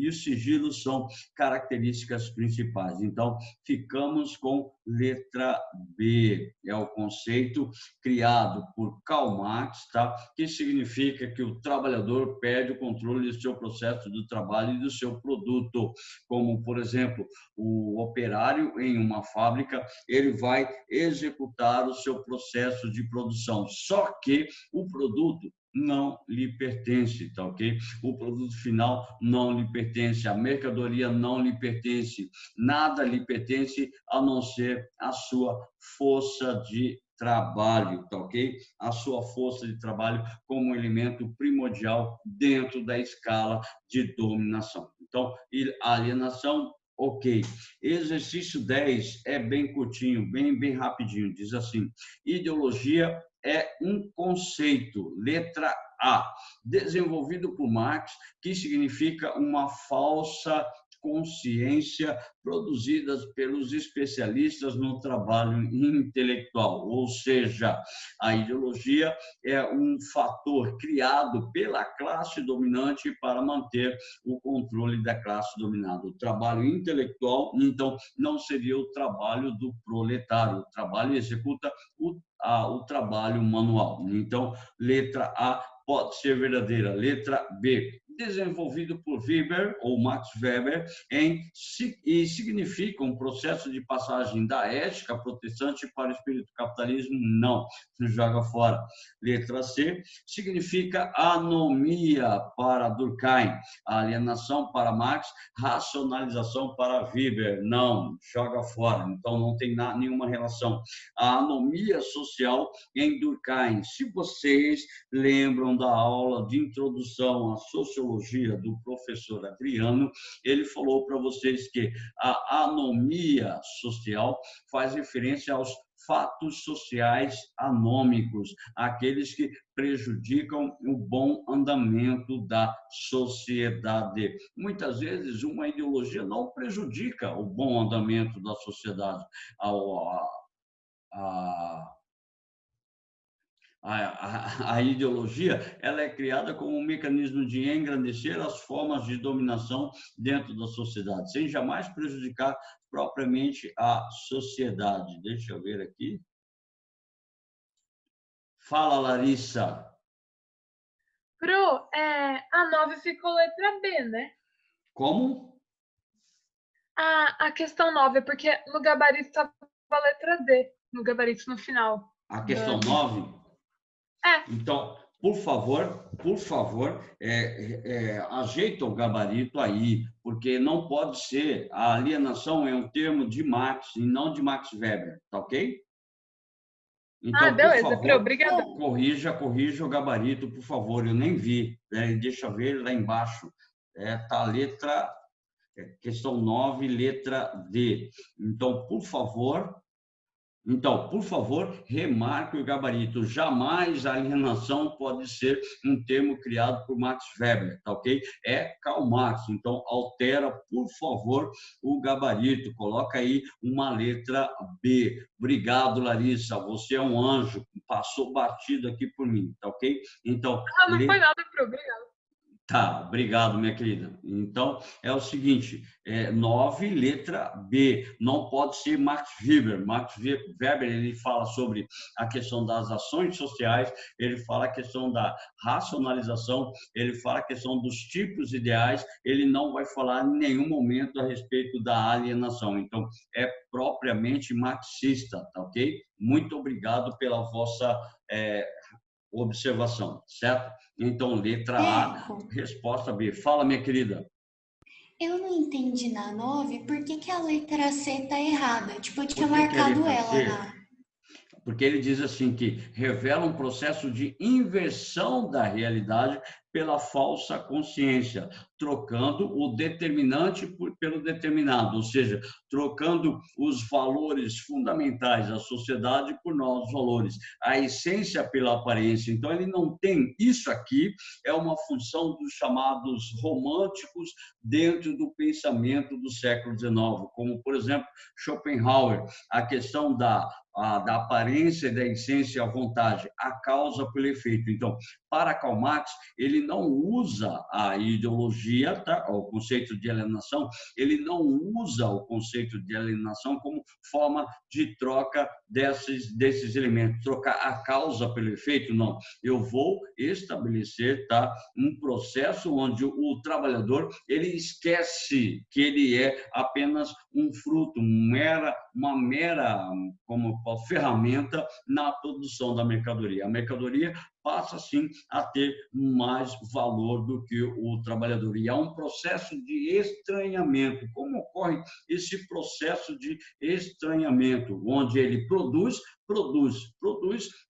Speaker 1: o sigilo são características principais. Então, ficamos com letra B, é o conceito criado por Karl Marx, tá? Que significa que o trabalhador perde o controle do seu processo do trabalho e do seu produto, como, por exemplo, o operário em uma fábrica, ele vai executar o seu processo de produção, só que o produto não lhe pertence, tá ok? O produto final não lhe pertence, a mercadoria não lhe pertence, nada lhe pertence a não ser a sua força de trabalho, tá ok? A sua força de trabalho como um elemento primordial dentro da escala de dominação. Então, a alienação Ok. Exercício 10 é bem curtinho, bem rapidinho. Diz assim: ideologia é um conceito, letra A, desenvolvido por Marx, que significa uma falsa consciência produzidas pelos especialistas no trabalho intelectual, ou seja, a ideologia é um fator criado pela classe dominante para manter o controle da classe dominada. O trabalho intelectual, então, não seria o trabalho do proletário. O trabalho executa o trabalho manual. Então, letra A pode ser verdadeira. Letra B, desenvolvido por Weber, ou Max Weber, e significa um processo de passagem da ética protestante para o espírito capitalismo? Não, joga fora. Letra C, significa anomia para Durkheim, alienação para Marx, racionalização para Weber? Não, joga fora. Então, não tem nenhuma relação. A anomia social em Durkheim. Se vocês lembram da aula de introdução à sociologia do professor Adriano, ele falou para vocês que a anomia social faz referência aos fatos sociais anômicos, aqueles que prejudicam o bom andamento da sociedade. Muitas vezes, uma ideologia não prejudica o bom andamento da sociedade. A ideologia ela é criada como um mecanismo de engrandecer as formas de dominação dentro da sociedade, sem jamais prejudicar propriamente a sociedade. Deixa eu ver aqui. Fala, Larissa.
Speaker 4: Pro, a 9 ficou letra B, né?
Speaker 1: Como?
Speaker 4: A questão 9, porque no gabarito estava a letra D, no gabarito no final.
Speaker 1: A questão 9? Então, por favor, ajeita o gabarito aí, porque não pode ser, a alienação é um termo de Marx e não de Max Weber, tá ok? Então,
Speaker 4: beleza,
Speaker 1: por favor,
Speaker 4: obrigada.
Speaker 1: Corrija o gabarito, por favor, eu nem vi, deixa eu ver lá embaixo, tá a letra, questão 9, letra D. Então, por favor, remarque o gabarito. Jamais a alienação pode ser um termo criado por Max Weber, tá ok? É Karl Marx. Então, altera, por favor, o gabarito. Coloca aí uma letra B. Obrigado, Larissa. Você é um anjo. Passou batido aqui por mim, tá ok? Então,
Speaker 4: não foi nada, Pro. Obrigado.
Speaker 1: Tá, obrigado, minha querida. Então, é o seguinte, 9, letra B, não pode ser Max Weber. Max Weber, ele fala sobre a questão das ações sociais, ele fala a questão da racionalização, ele fala a questão dos tipos ideais, ele não vai falar em nenhum momento a respeito da alienação. Então, é propriamente marxista, tá ok? Muito obrigado pela vossa observação, certo? Então, letra A, resposta B. Fala, minha querida.
Speaker 2: Eu não entendi na 9 por que a letra C está errada. Tipo, eu tinha marcado ela lá.
Speaker 1: Porque ele diz assim que revela um processo de inversão da realidade pela falsa consciência, trocando o determinante pelo determinado, ou seja, trocando os valores fundamentais da sociedade por novos valores, a essência pela aparência. Então, ele não tem isso aqui, é uma função dos chamados românticos dentro do pensamento do século XIX, como, por exemplo, Schopenhauer, a questão da aparência e da essência à vontade, a causa pelo efeito. Então, para Karl Marx, ele não usa a ideologia, tá? O conceito de alienação, ele não usa o conceito de alienação como forma de troca desses elementos, trocar a causa pelo efeito, não. Eu vou estabelecer, tá, um processo onde o trabalhador, ele esquece que ele é apenas um fruto, uma mera como ferramenta na produção da mercadoria. A mercadoria passa, sim, a ter mais valor do que o trabalhador. E há um processo de estranhamento. Como ocorre esse processo de estranhamento, onde ele produz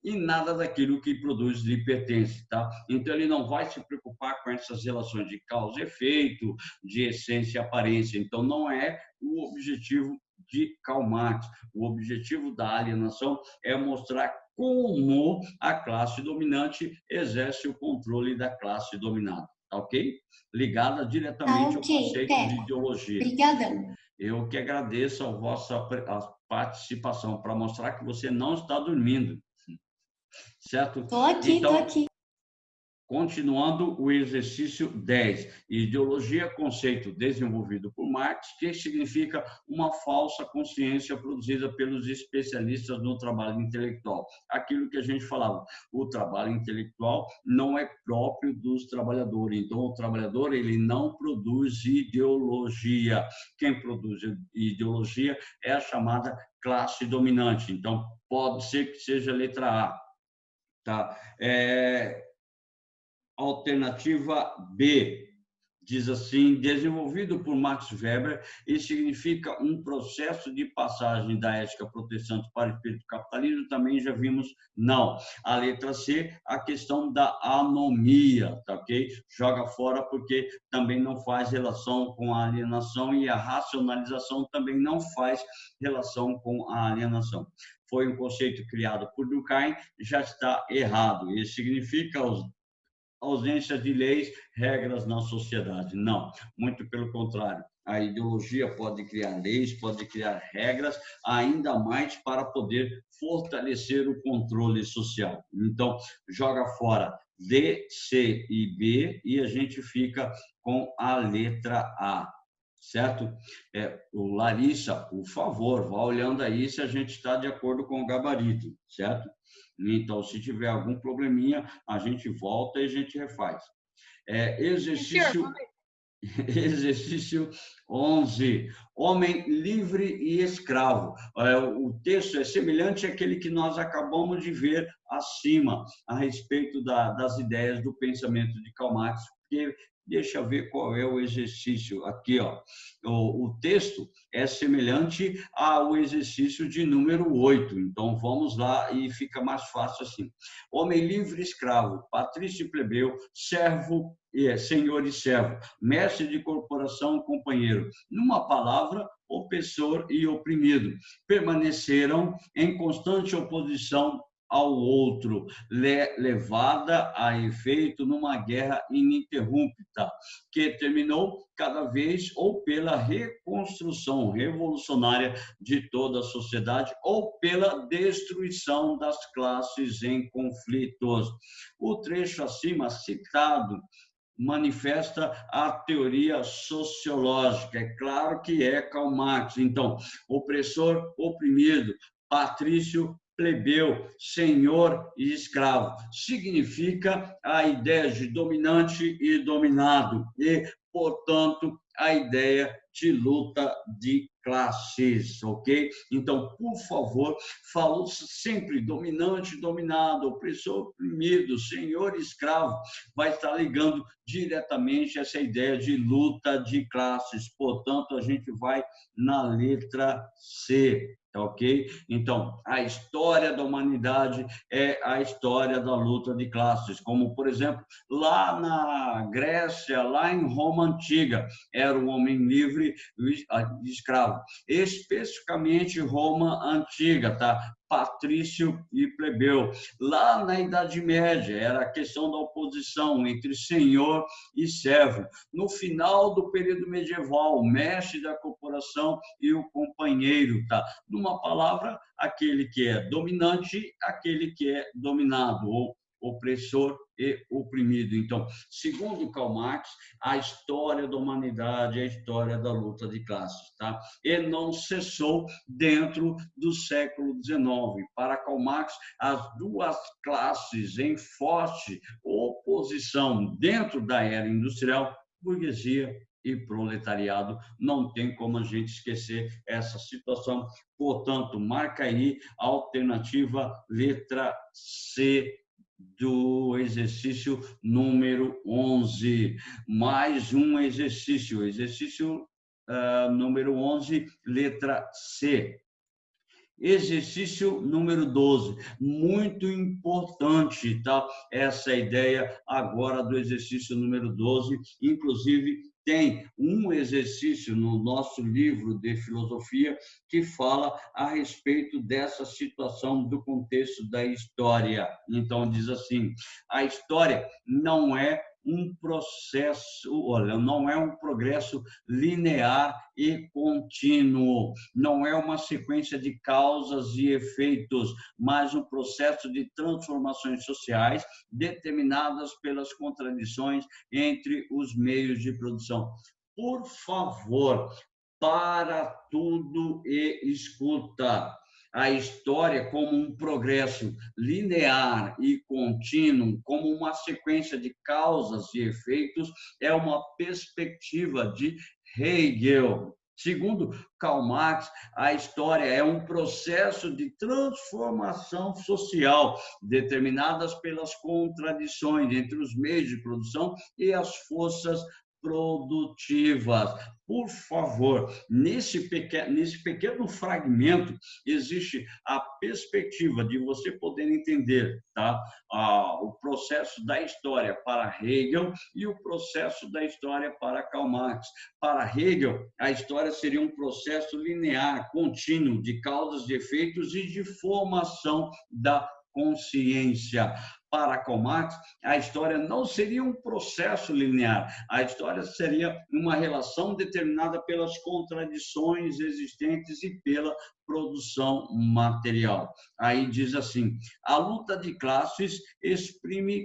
Speaker 1: e nada daquilo que produz lhe pertence, tá? Então, ele não vai se preocupar com essas relações de causa e efeito, de essência e aparência. Então, não é o objetivo de Karl Marx. O objetivo da alienação é mostrar como a classe dominante exerce o controle da classe dominada, tá ok? Ligada diretamente
Speaker 2: Tá
Speaker 1: ao
Speaker 2: ok,
Speaker 1: conceito de
Speaker 2: Teco.
Speaker 1: ideologia.
Speaker 2: Obrigadão.
Speaker 1: Eu que agradeço a vossa participação para mostrar que você não está dormindo, certo?
Speaker 2: Tô aqui, tô
Speaker 1: Então,
Speaker 2: aqui.
Speaker 1: continuando o exercício 10, ideologia, conceito desenvolvido por Marx, que significa uma falsa consciência produzida pelos especialistas no trabalho intelectual. Aquilo que a gente falava, o trabalho intelectual não é próprio dos trabalhadores, então o trabalhador ele não produz ideologia. Quem produz ideologia é a chamada classe dominante. Então, pode ser que seja a letra A. Tá? Alternativa B, diz assim, desenvolvido por Max Weber e significa um processo de passagem da ética protestante para o espírito do capitalismo, também já vimos não. A letra C, a questão da anomia, tá ok? Joga fora porque também não faz relação com a alienação e a racionalização também não faz relação com a alienação. Foi um conceito criado por Durkheim, já está errado. Ele significa ausência de leis, regras na sociedade. Não, muito pelo contrário. A ideologia pode criar leis, pode criar regras, ainda mais para poder fortalecer o controle social. Então, joga fora D, C e B e a gente fica com a letra A. Certo? O Larissa, por favor, vá olhando aí se a gente está de acordo com o gabarito, certo? Então, se tiver algum probleminha, a gente volta e a gente refaz. Exercício 11. Homem livre e escravo. O texto é semelhante àquele que nós acabamos de ver acima, a respeito das ideias do pensamento de Karl Marx, porque deixa eu ver qual é o exercício. Aqui, ó. O texto é semelhante ao exercício de número 8. Então, vamos lá e fica mais fácil assim. Homem livre e escravo, patrício e plebeu, servo, senhor e servo, mestre de corporação, companheiro. Numa palavra, opressor e oprimido. Permaneceram em constante oposição ao outro, levada a efeito numa guerra ininterrupta, que terminou cada vez ou pela reconstrução revolucionária de toda a sociedade ou pela destruição das classes em conflitos. O trecho acima citado manifesta a teoria sociológica. É claro que é Karl Marx. Então, opressor, oprimido, patrício, plebeu, senhor e escravo. Significa a ideia de dominante e dominado e, portanto, a ideia de luta de classes, ok? Então, por favor, falou sempre dominante, dominado, opressor, oprimido, senhor, escravo, vai estar ligando diretamente essa ideia de luta de classes. Portanto, a gente vai na letra C. Ok? Então, a história da humanidade é a história da luta de classes, como, por exemplo, lá na Grécia, lá em Roma Antiga, era o homem livre e escravo. Especificamente Roma Antiga, tá? Patrício e plebeu. Lá na Idade Média, era a questão da oposição entre senhor e servo. No final do período medieval, o mestre da corporação e o companheiro, tá? Numa palavra, aquele que é dominante, aquele que é dominado, ou opressor e oprimido. Então, segundo Karl Marx, a história da humanidade é a história da luta de classes, tá? E não cessou dentro do século XIX. Para Karl Marx, as duas classes em forte oposição dentro da era industrial, burguesia e proletariado, não tem como a gente esquecer essa situação. Portanto, marca aí a alternativa letra C do exercício número 11. Mais um exercício, número 11, letra C. Exercício número 12, muito importante, tá? Essa ideia agora do exercício número 12, inclusive tem um exercício no nosso livro de filosofia que fala a respeito dessa situação do contexto da história. Então, diz assim, a história não é um processo, olha, não é um progresso linear e contínuo, não é uma sequência de causas e efeitos, mas um processo de transformações sociais determinadas pelas contradições entre os meios de produção. Por favor, para tudo e escuta. A história como um progresso linear e contínuo, como uma sequência de causas e efeitos, é uma perspectiva de Hegel. Segundo Karl Marx, a história é um processo de transformação social, determinadas pelas contradições entre os meios de produção e as forças produtivas. Por favor, nesse pequeno fragmento existe a perspectiva de você poder entender, tá? O processo da história para Hegel e o processo da história para Karl Marx. Para Hegel, a história seria um processo linear, contínuo, de causas e efeitos e de formação da consciência. Para Karl Marx, a história não seria um processo linear, a história seria uma relação determinada pelas contradições existentes e pela produção material. Aí diz assim, a luta de classes exprime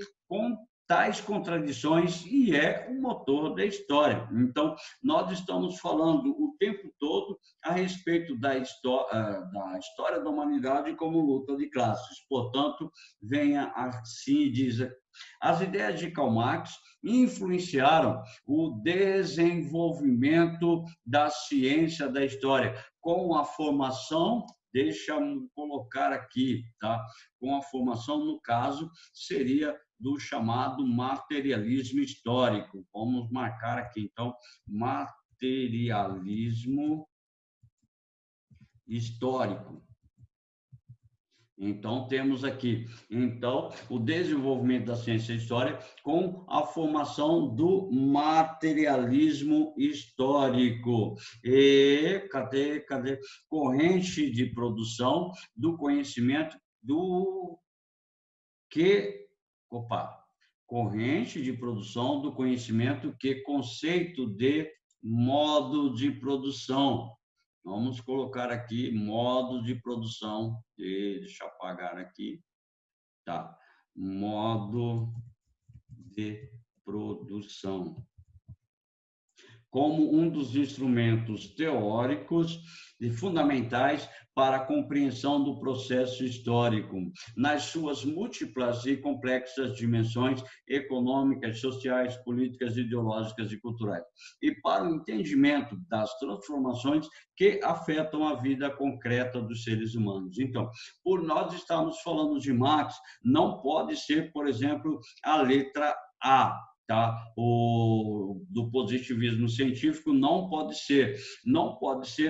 Speaker 1: tais contradições e é o motor da história. Então, nós estamos falando o tempo todo a respeito da história da humanidade como luta de classes. Portanto, venha assim dizer. As ideias de Karl Marx influenciaram o desenvolvimento da ciência da história, com a formação, deixa eu colocar aqui, tá? Com a formação, no caso, seria do chamado materialismo histórico. Vamos marcar aqui, então, materialismo histórico. Então, temos aqui, então, o desenvolvimento da ciência e história com a formação do materialismo histórico. E, cadê? Corrente de produção do conhecimento corrente de produção do conhecimento que conceito de modo de produção. Vamos colocar aqui modo de produção, deixa eu apagar aqui, tá? Modo de produção. Como um dos instrumentos teóricos e fundamentais para a compreensão do processo histórico, nas suas múltiplas e complexas dimensões econômicas, sociais, políticas, ideológicas e culturais, e para o entendimento das transformações que afetam a vida concreta dos seres humanos. Então, por nós estarmos falando de Marx, não pode ser, por exemplo, a letra A, tá? Do positivismo científico não pode ser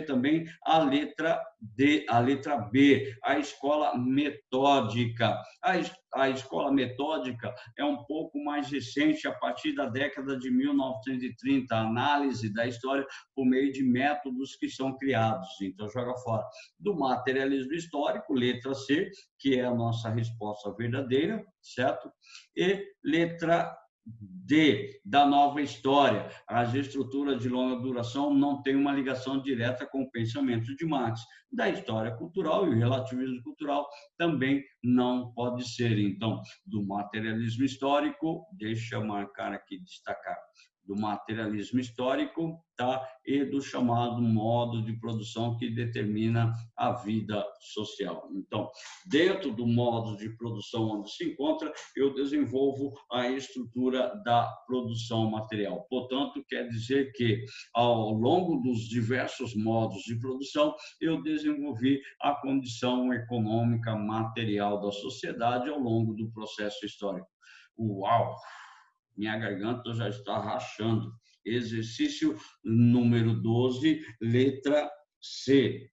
Speaker 1: também a letra D, a letra B, a escola metódica. A escola metódica é um pouco mais recente, a partir da década de 1930, a análise da história por meio de métodos que são criados, então joga fora. Do materialismo histórico, letra C, que é a nossa resposta verdadeira, certo? E letra D, da nova história. As estruturas de longa duração não têm uma ligação direta com o pensamento de Marx. Da história cultural e o relativismo cultural também não pode ser. Então, do materialismo histórico, deixa eu marcar aqui, destacar. do materialismo histórico, tá? E do chamado modo de produção que determina a vida social. Então, dentro do modo de produção onde se encontra, eu desenvolvo a estrutura da produção material. Portanto, quer dizer que, ao longo dos diversos modos de produção, eu desenvolvi a condição econômica material da sociedade ao longo do processo histórico. Uau! Minha garganta já está rachando. Exercício número 12, letra C.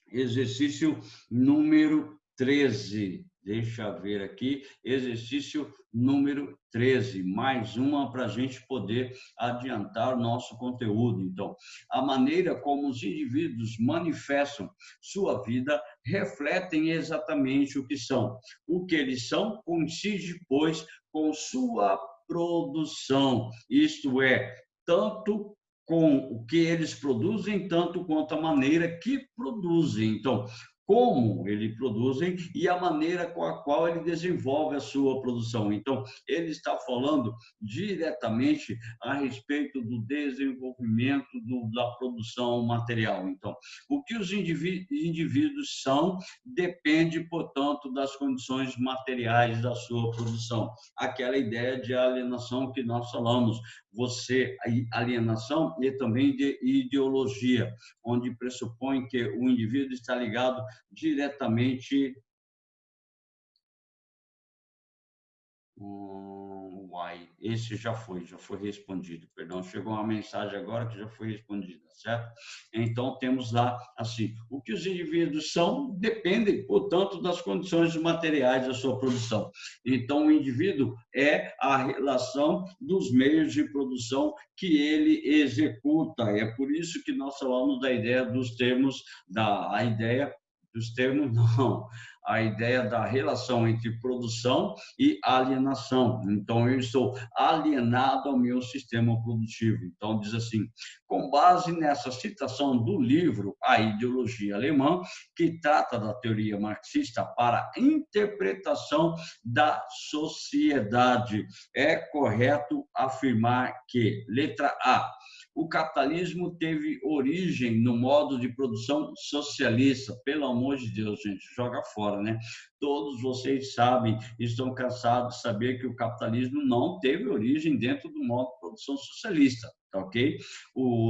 Speaker 1: Exercício número 13. Deixa eu ver aqui. Exercício número 13. Mais uma para a gente poder adiantar o nosso conteúdo. Então, a maneira como os indivíduos manifestam sua vida refletem exatamente o que são. O que eles são coincide, pois, com sua produção. Isto é, tanto com o que eles produzem, tanto quanto a maneira que produzem. Então, como eles produzem e a maneira com a qual ele desenvolve a sua produção. Então, ele está falando diretamente a respeito do desenvolvimento da produção material. Então, o que os indivíduos são depende, portanto, das condições materiais da sua produção. Aquela ideia de alienação que nós falamos, alienação e também de ideologia, onde pressupõe que o indivíduo está ligado diretamente. Esse já foi respondido, perdão, chegou uma mensagem agora que já foi respondida, certo? Então, temos lá, assim, o que os indivíduos são depende, portanto, das condições materiais da sua produção. Então, o indivíduo é a relação dos meios de produção que ele executa. É por isso que nós falamos da ideia dos termos, a ideia da relação entre produção e alienação. Então, eu estou alienado ao meu sistema produtivo. Então, diz assim, com base nessa citação do livro A Ideologia Alemã, que trata da teoria marxista para a interpretação da sociedade, é correto afirmar que, letra A, o capitalismo teve origem no modo de produção socialista. Pelo amor de Deus, gente, joga fora, né? Todos vocês sabem, estão cansados de saber que o capitalismo não teve origem dentro do modo de produção socialista, tá ok?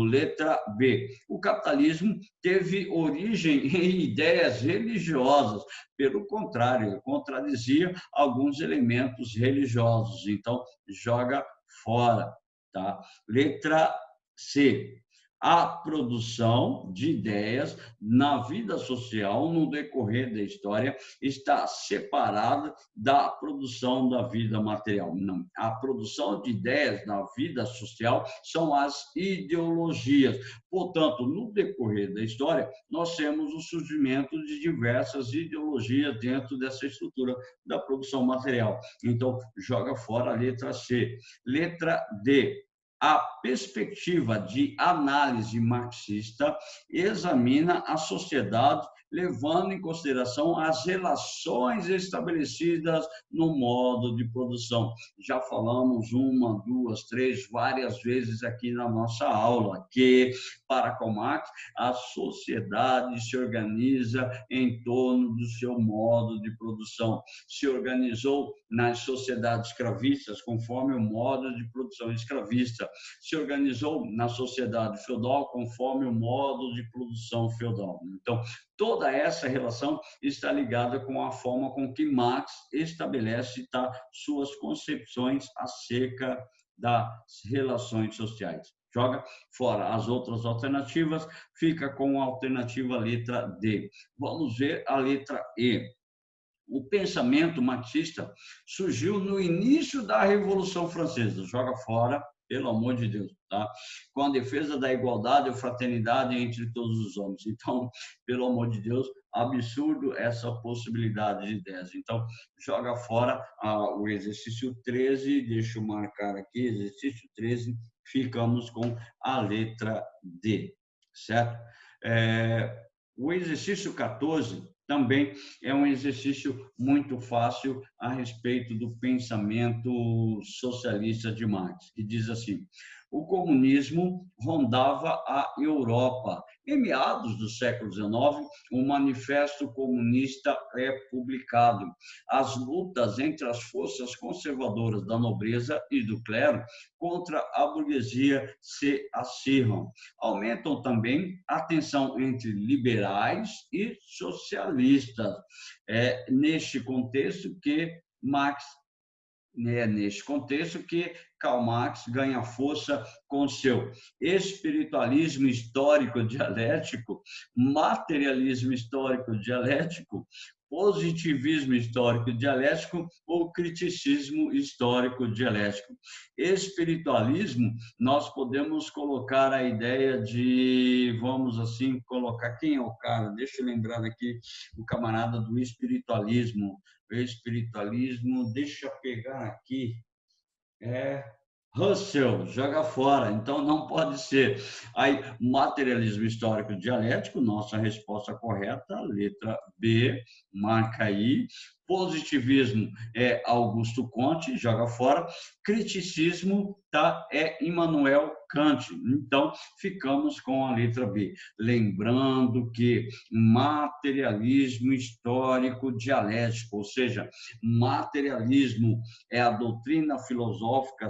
Speaker 1: Letra B, o capitalismo teve origem em ideias religiosas. Pelo contrário, contradizia alguns elementos religiosos. Então, joga fora, tá? Letra C, a produção de ideias na vida social, no decorrer da história, está separada da produção da vida material. Não, a produção de ideias na vida social são as ideologias. Portanto, no decorrer da história, nós temos o surgimento de diversas ideologias dentro dessa estrutura da produção material. Então, joga fora a letra C. Letra D, a perspectiva de análise marxista examina a sociedade levando em consideração as relações estabelecidas no modo de produção. Já falamos uma, duas, três, várias vezes aqui na nossa aula, que, para Karl Marx, a sociedade se organiza em torno do seu modo de produção. Se organizou nas sociedades escravistas conforme o modo de produção escravista. Se organizou na sociedade feudal conforme o modo de produção feudal. Então, toda essa relação está ligada com a forma com que Marx estabelece suas concepções acerca das relações sociais. Joga fora as outras alternativas, fica com a alternativa letra D. Vamos ver a letra E. O pensamento marxista surgiu no início da Revolução Francesa. Joga fora, pelo amor de Deus, tá? Com a defesa da igualdade e fraternidade entre todos os homens. Então, pelo amor de Deus, absurdo essa possibilidade de ideias. Então, joga fora o exercício 13, deixa eu marcar aqui, exercício 13, ficamos com a letra D, certo? O exercício 14 também é um exercício muito fácil a respeito do pensamento socialista de Marx, que diz assim: o comunismo rondava a Europa. Em meados do século XIX, o Manifesto Comunista é publicado. As lutas entre as forças conservadoras da nobreza e do clero contra a burguesia se acirram. Aumentam também a tensão entre liberais e socialistas. É neste contexto que Karl Marx ganha força com seu espiritualismo histórico dialético, materialismo histórico dialético, positivismo histórico dialético ou criticismo histórico dialético. Espiritualismo, nós podemos colocar a ideia de, vamos assim, colocar, quem é o cara? Deixa eu lembrar aqui, o camarada do espiritualismo. Espiritualismo, deixa eu pegar aqui, Russell, joga fora, então não pode ser. Aí, materialismo histórico dialético, nossa resposta correta, letra B, marca aí. Positivismo é Augusto Comte, joga fora. Criticismo é Immanuel Kant. Então, ficamos com a letra B. Lembrando que materialismo histórico dialético, ou seja, materialismo é a doutrina filosófica,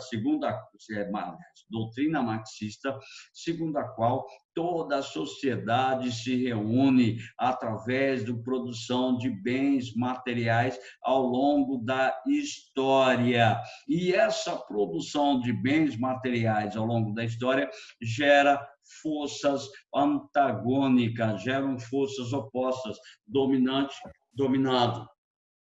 Speaker 1: doutrina marxista, segundo a qual toda a sociedade se reúne através da produção de bens materiais ao longo da história. E essa produção de bens materiais ao longo da história gera forças antagônicas, geram forças opostas, dominante, dominado.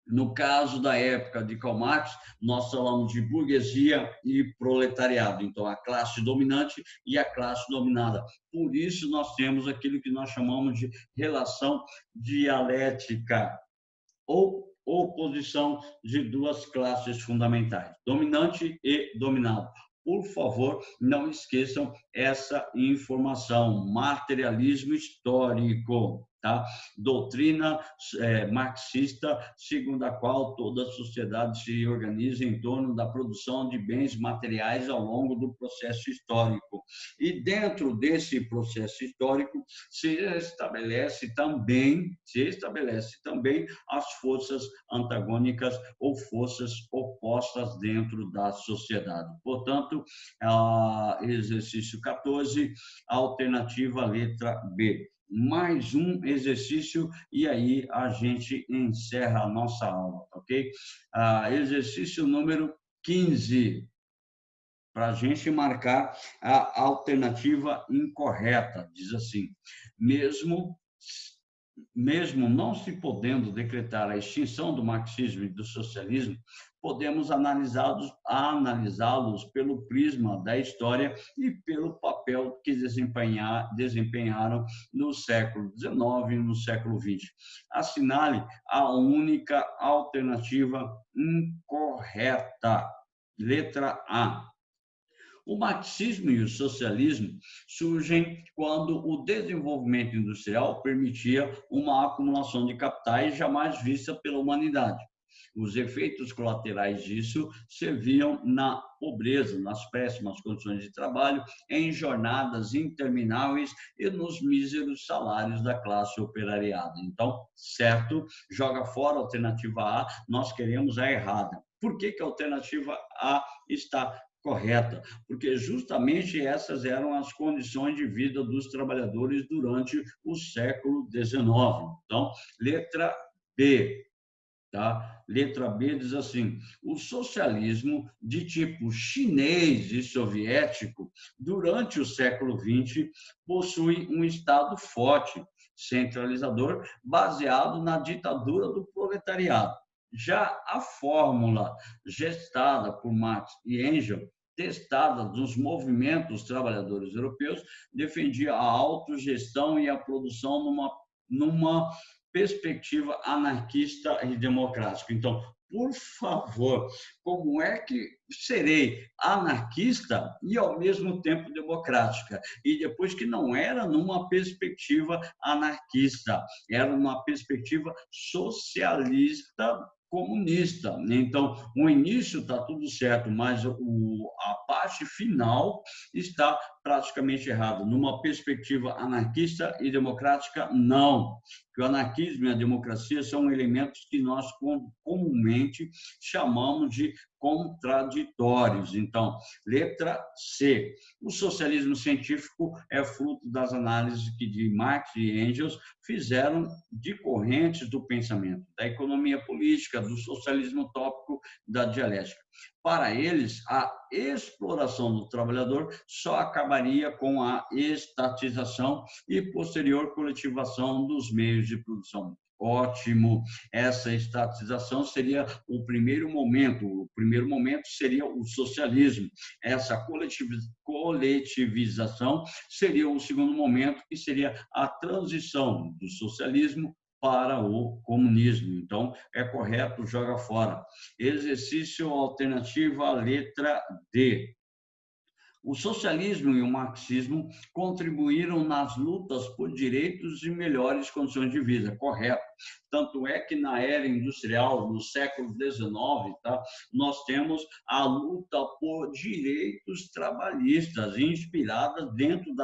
Speaker 1: No caso da época de Karl Marx, nós falamos de burguesia e proletariado, então a classe dominante e a classe dominada. Por isso nós temos aquilo que nós chamamos de relação dialética, ou oposição de duas classes fundamentais, dominante e dominado. Por favor, não esqueçam essa informação, materialismo histórico, tá? Doutrina marxista, segundo a qual toda a sociedade se organiza em torno da produção de bens materiais ao longo do processo histórico. E dentro desse processo histórico se estabelece também as forças antagônicas ou forças opostas dentro da sociedade. Portanto, exercício 14, alternativa letra B. Mais um exercício e aí a gente encerra a nossa aula, ok? Exercício número 15, para a gente marcar a alternativa incorreta. Diz assim: mesmo não se podendo decretar a extinção do marxismo e do socialismo, podemos analisá-los pelo prisma da história e pelo papel que desempenharam no século XIX e no século XX. Assinale a única alternativa incorreta. Letra A. O marxismo e o socialismo surgem quando o desenvolvimento industrial permitia uma acumulação de capitais jamais vista pela humanidade. Os efeitos colaterais disso serviam na pobreza, nas péssimas condições de trabalho, em jornadas intermináveis e nos míseros salários da classe operariada. Então, certo, joga fora a alternativa A, nós queremos a errada. Por que a alternativa A está correta? Porque justamente essas eram as condições de vida dos trabalhadores durante o século XIX. Então, letra B. Tá? Letra B diz assim: o socialismo de tipo chinês e soviético, durante o século XX, possui um Estado forte, centralizador, baseado na ditadura do proletariado. Já a fórmula gestada por Marx e Engels, testada nos movimentos trabalhadores europeus, defendia a autogestão e a produção numa perspectiva anarquista e democrática. Então, por favor, como é que serei anarquista e, ao mesmo tempo, democrática? E depois que não era numa perspectiva anarquista, era uma perspectiva socialista comunista. Então, o início está tudo certo, mas a parte final está praticamente errada. Numa perspectiva anarquista e democrática, não. Que o anarquismo e a democracia são elementos que nós comumente chamamos de contraditórios. Então, letra C. O socialismo científico é fruto das análises que de Marx e Engels fizeram de correntes do pensamento, da economia política, do socialismo utópico, da dialética. Para eles, a exploração do trabalhador só acabaria com a estatização e posterior coletivação dos meios de produção. Ótimo, essa estatização seria o primeiro momento. O primeiro momento seria o socialismo. Essa coletivização seria o segundo momento, que seria a transição do socialismo para o comunismo. Então, é correto, joga fora. Exercício alternativa, letra D. O socialismo e o marxismo contribuíram nas lutas por direitos e melhores condições de vida, correto. Tanto é que na era industrial, no século XIX, tá, nós temos a luta por direitos trabalhistas, inspirada dentro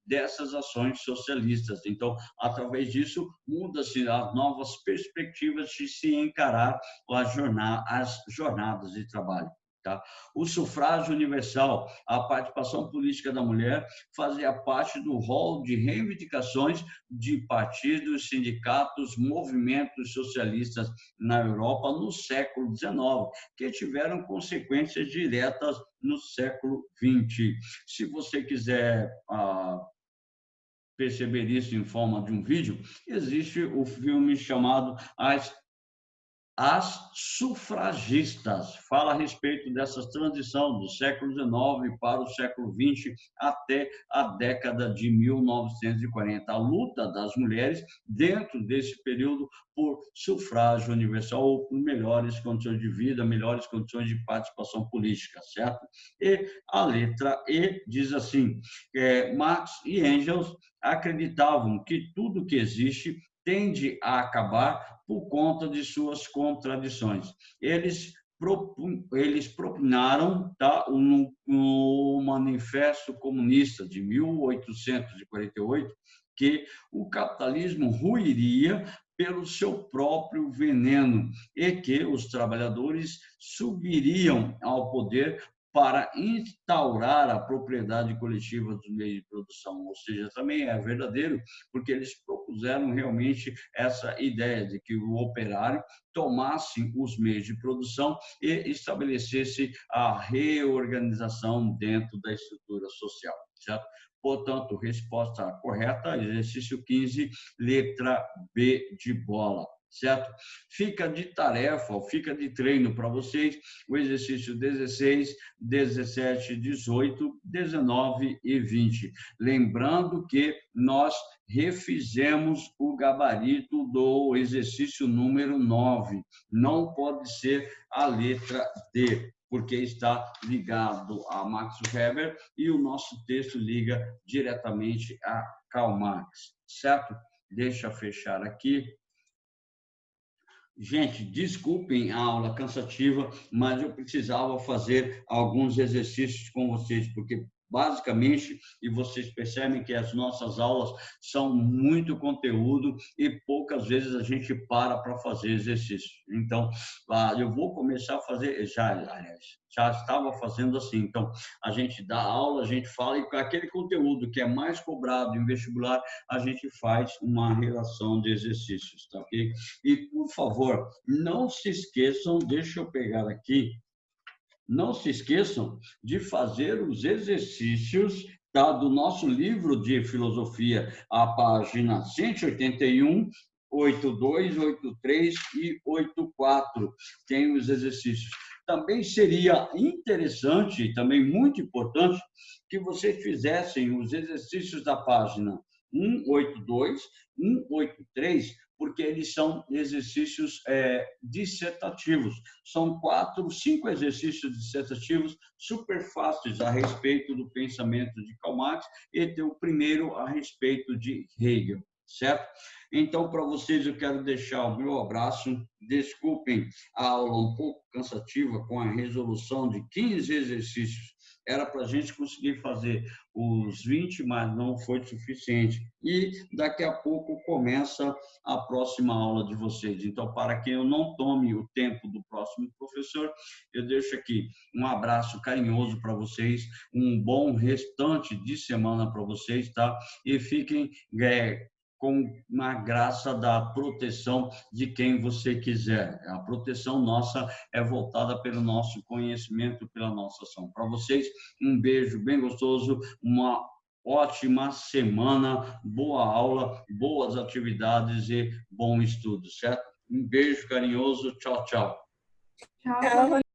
Speaker 1: dessas ações socialistas. Então, através disso, muda-se as novas perspectivas de se encarar as jornadas de trabalho. Tá? O sufrágio universal, a participação política da mulher, fazia parte do rol de reivindicações de partidos, sindicatos, movimentos socialistas na Europa no século XIX, que tiveram consequências diretas no século XX. Se você quiser perceber isso em forma de um vídeo, existe o filme chamado As Sufragistas, fala a respeito dessa transição do século XIX para o século XX até a década de 1940. A luta das mulheres dentro desse período por sufrágio universal ou por melhores condições de vida, melhores condições de participação política, certo? E a letra E diz assim, Marx e Engels acreditavam que tudo que existe tende a acabar por conta de suas contradições. Eles propugnaram, tá, no Manifesto Comunista de 1848 que o capitalismo ruiria pelo seu próprio veneno e que os trabalhadores subiriam ao poder para instaurar a propriedade coletiva dos meios de produção. Ou seja, também é verdadeiro, porque eles propuseram realmente essa ideia de que o operário tomasse os meios de produção e estabelecesse a reorganização dentro da estrutura social, certo? Portanto, resposta correta, exercício 15, letra B de bola. Certo? Fica de tarefa, fica de treino para vocês o exercício 16, 17, 18, 19 e 20. Lembrando que nós refizemos o gabarito do exercício número 9. Não pode ser a letra D, porque está ligado a Max Weber e o nosso texto liga diretamente a Karl Marx, certo? Deixa eu fechar aqui. Gente, desculpem a aula cansativa, mas eu precisava fazer alguns exercícios com vocês, porque basicamente, e vocês percebem que as nossas aulas são muito conteúdo e poucas vezes a gente para fazer exercício. Então, eu vou começar a fazer, já estava fazendo assim. Então, a gente dá aula, a gente fala, e com aquele conteúdo que é mais cobrado em vestibular, a gente faz uma relação de exercícios, tá ok? E, por favor, não se esqueçam, deixa eu pegar aqui, não se esqueçam de fazer os exercícios, tá, do nosso livro de filosofia, a página 181, 82, 83 e 84. Tem os exercícios. Também seria interessante, também muito importante, que vocês fizessem os exercícios da página 182, 183, porque eles são exercícios dissertativos. São 4, 5 exercícios dissertativos super fáceis a respeito do pensamento de Karl Marx e tem o primeiro a respeito de Hegel, certo? Então, para vocês, eu quero deixar o meu abraço. Desculpem a aula um pouco cansativa com a resolução de 15 exercícios. Era para a gente conseguir fazer os 20, mas não foi suficiente. E daqui a pouco começa a próxima aula de vocês. Então, para que eu não tome o tempo do próximo professor, eu deixo aqui um abraço carinhoso para vocês, um bom restante de semana para vocês, tá? E fiquem com a graça da proteção de quem você quiser. A proteção nossa é voltada pelo nosso conhecimento, pela nossa ação. Para vocês, um beijo bem gostoso, uma ótima semana, boa aula, boas atividades e bom estudo, certo? Um beijo carinhoso, tchau, tchau.
Speaker 3: Tchau.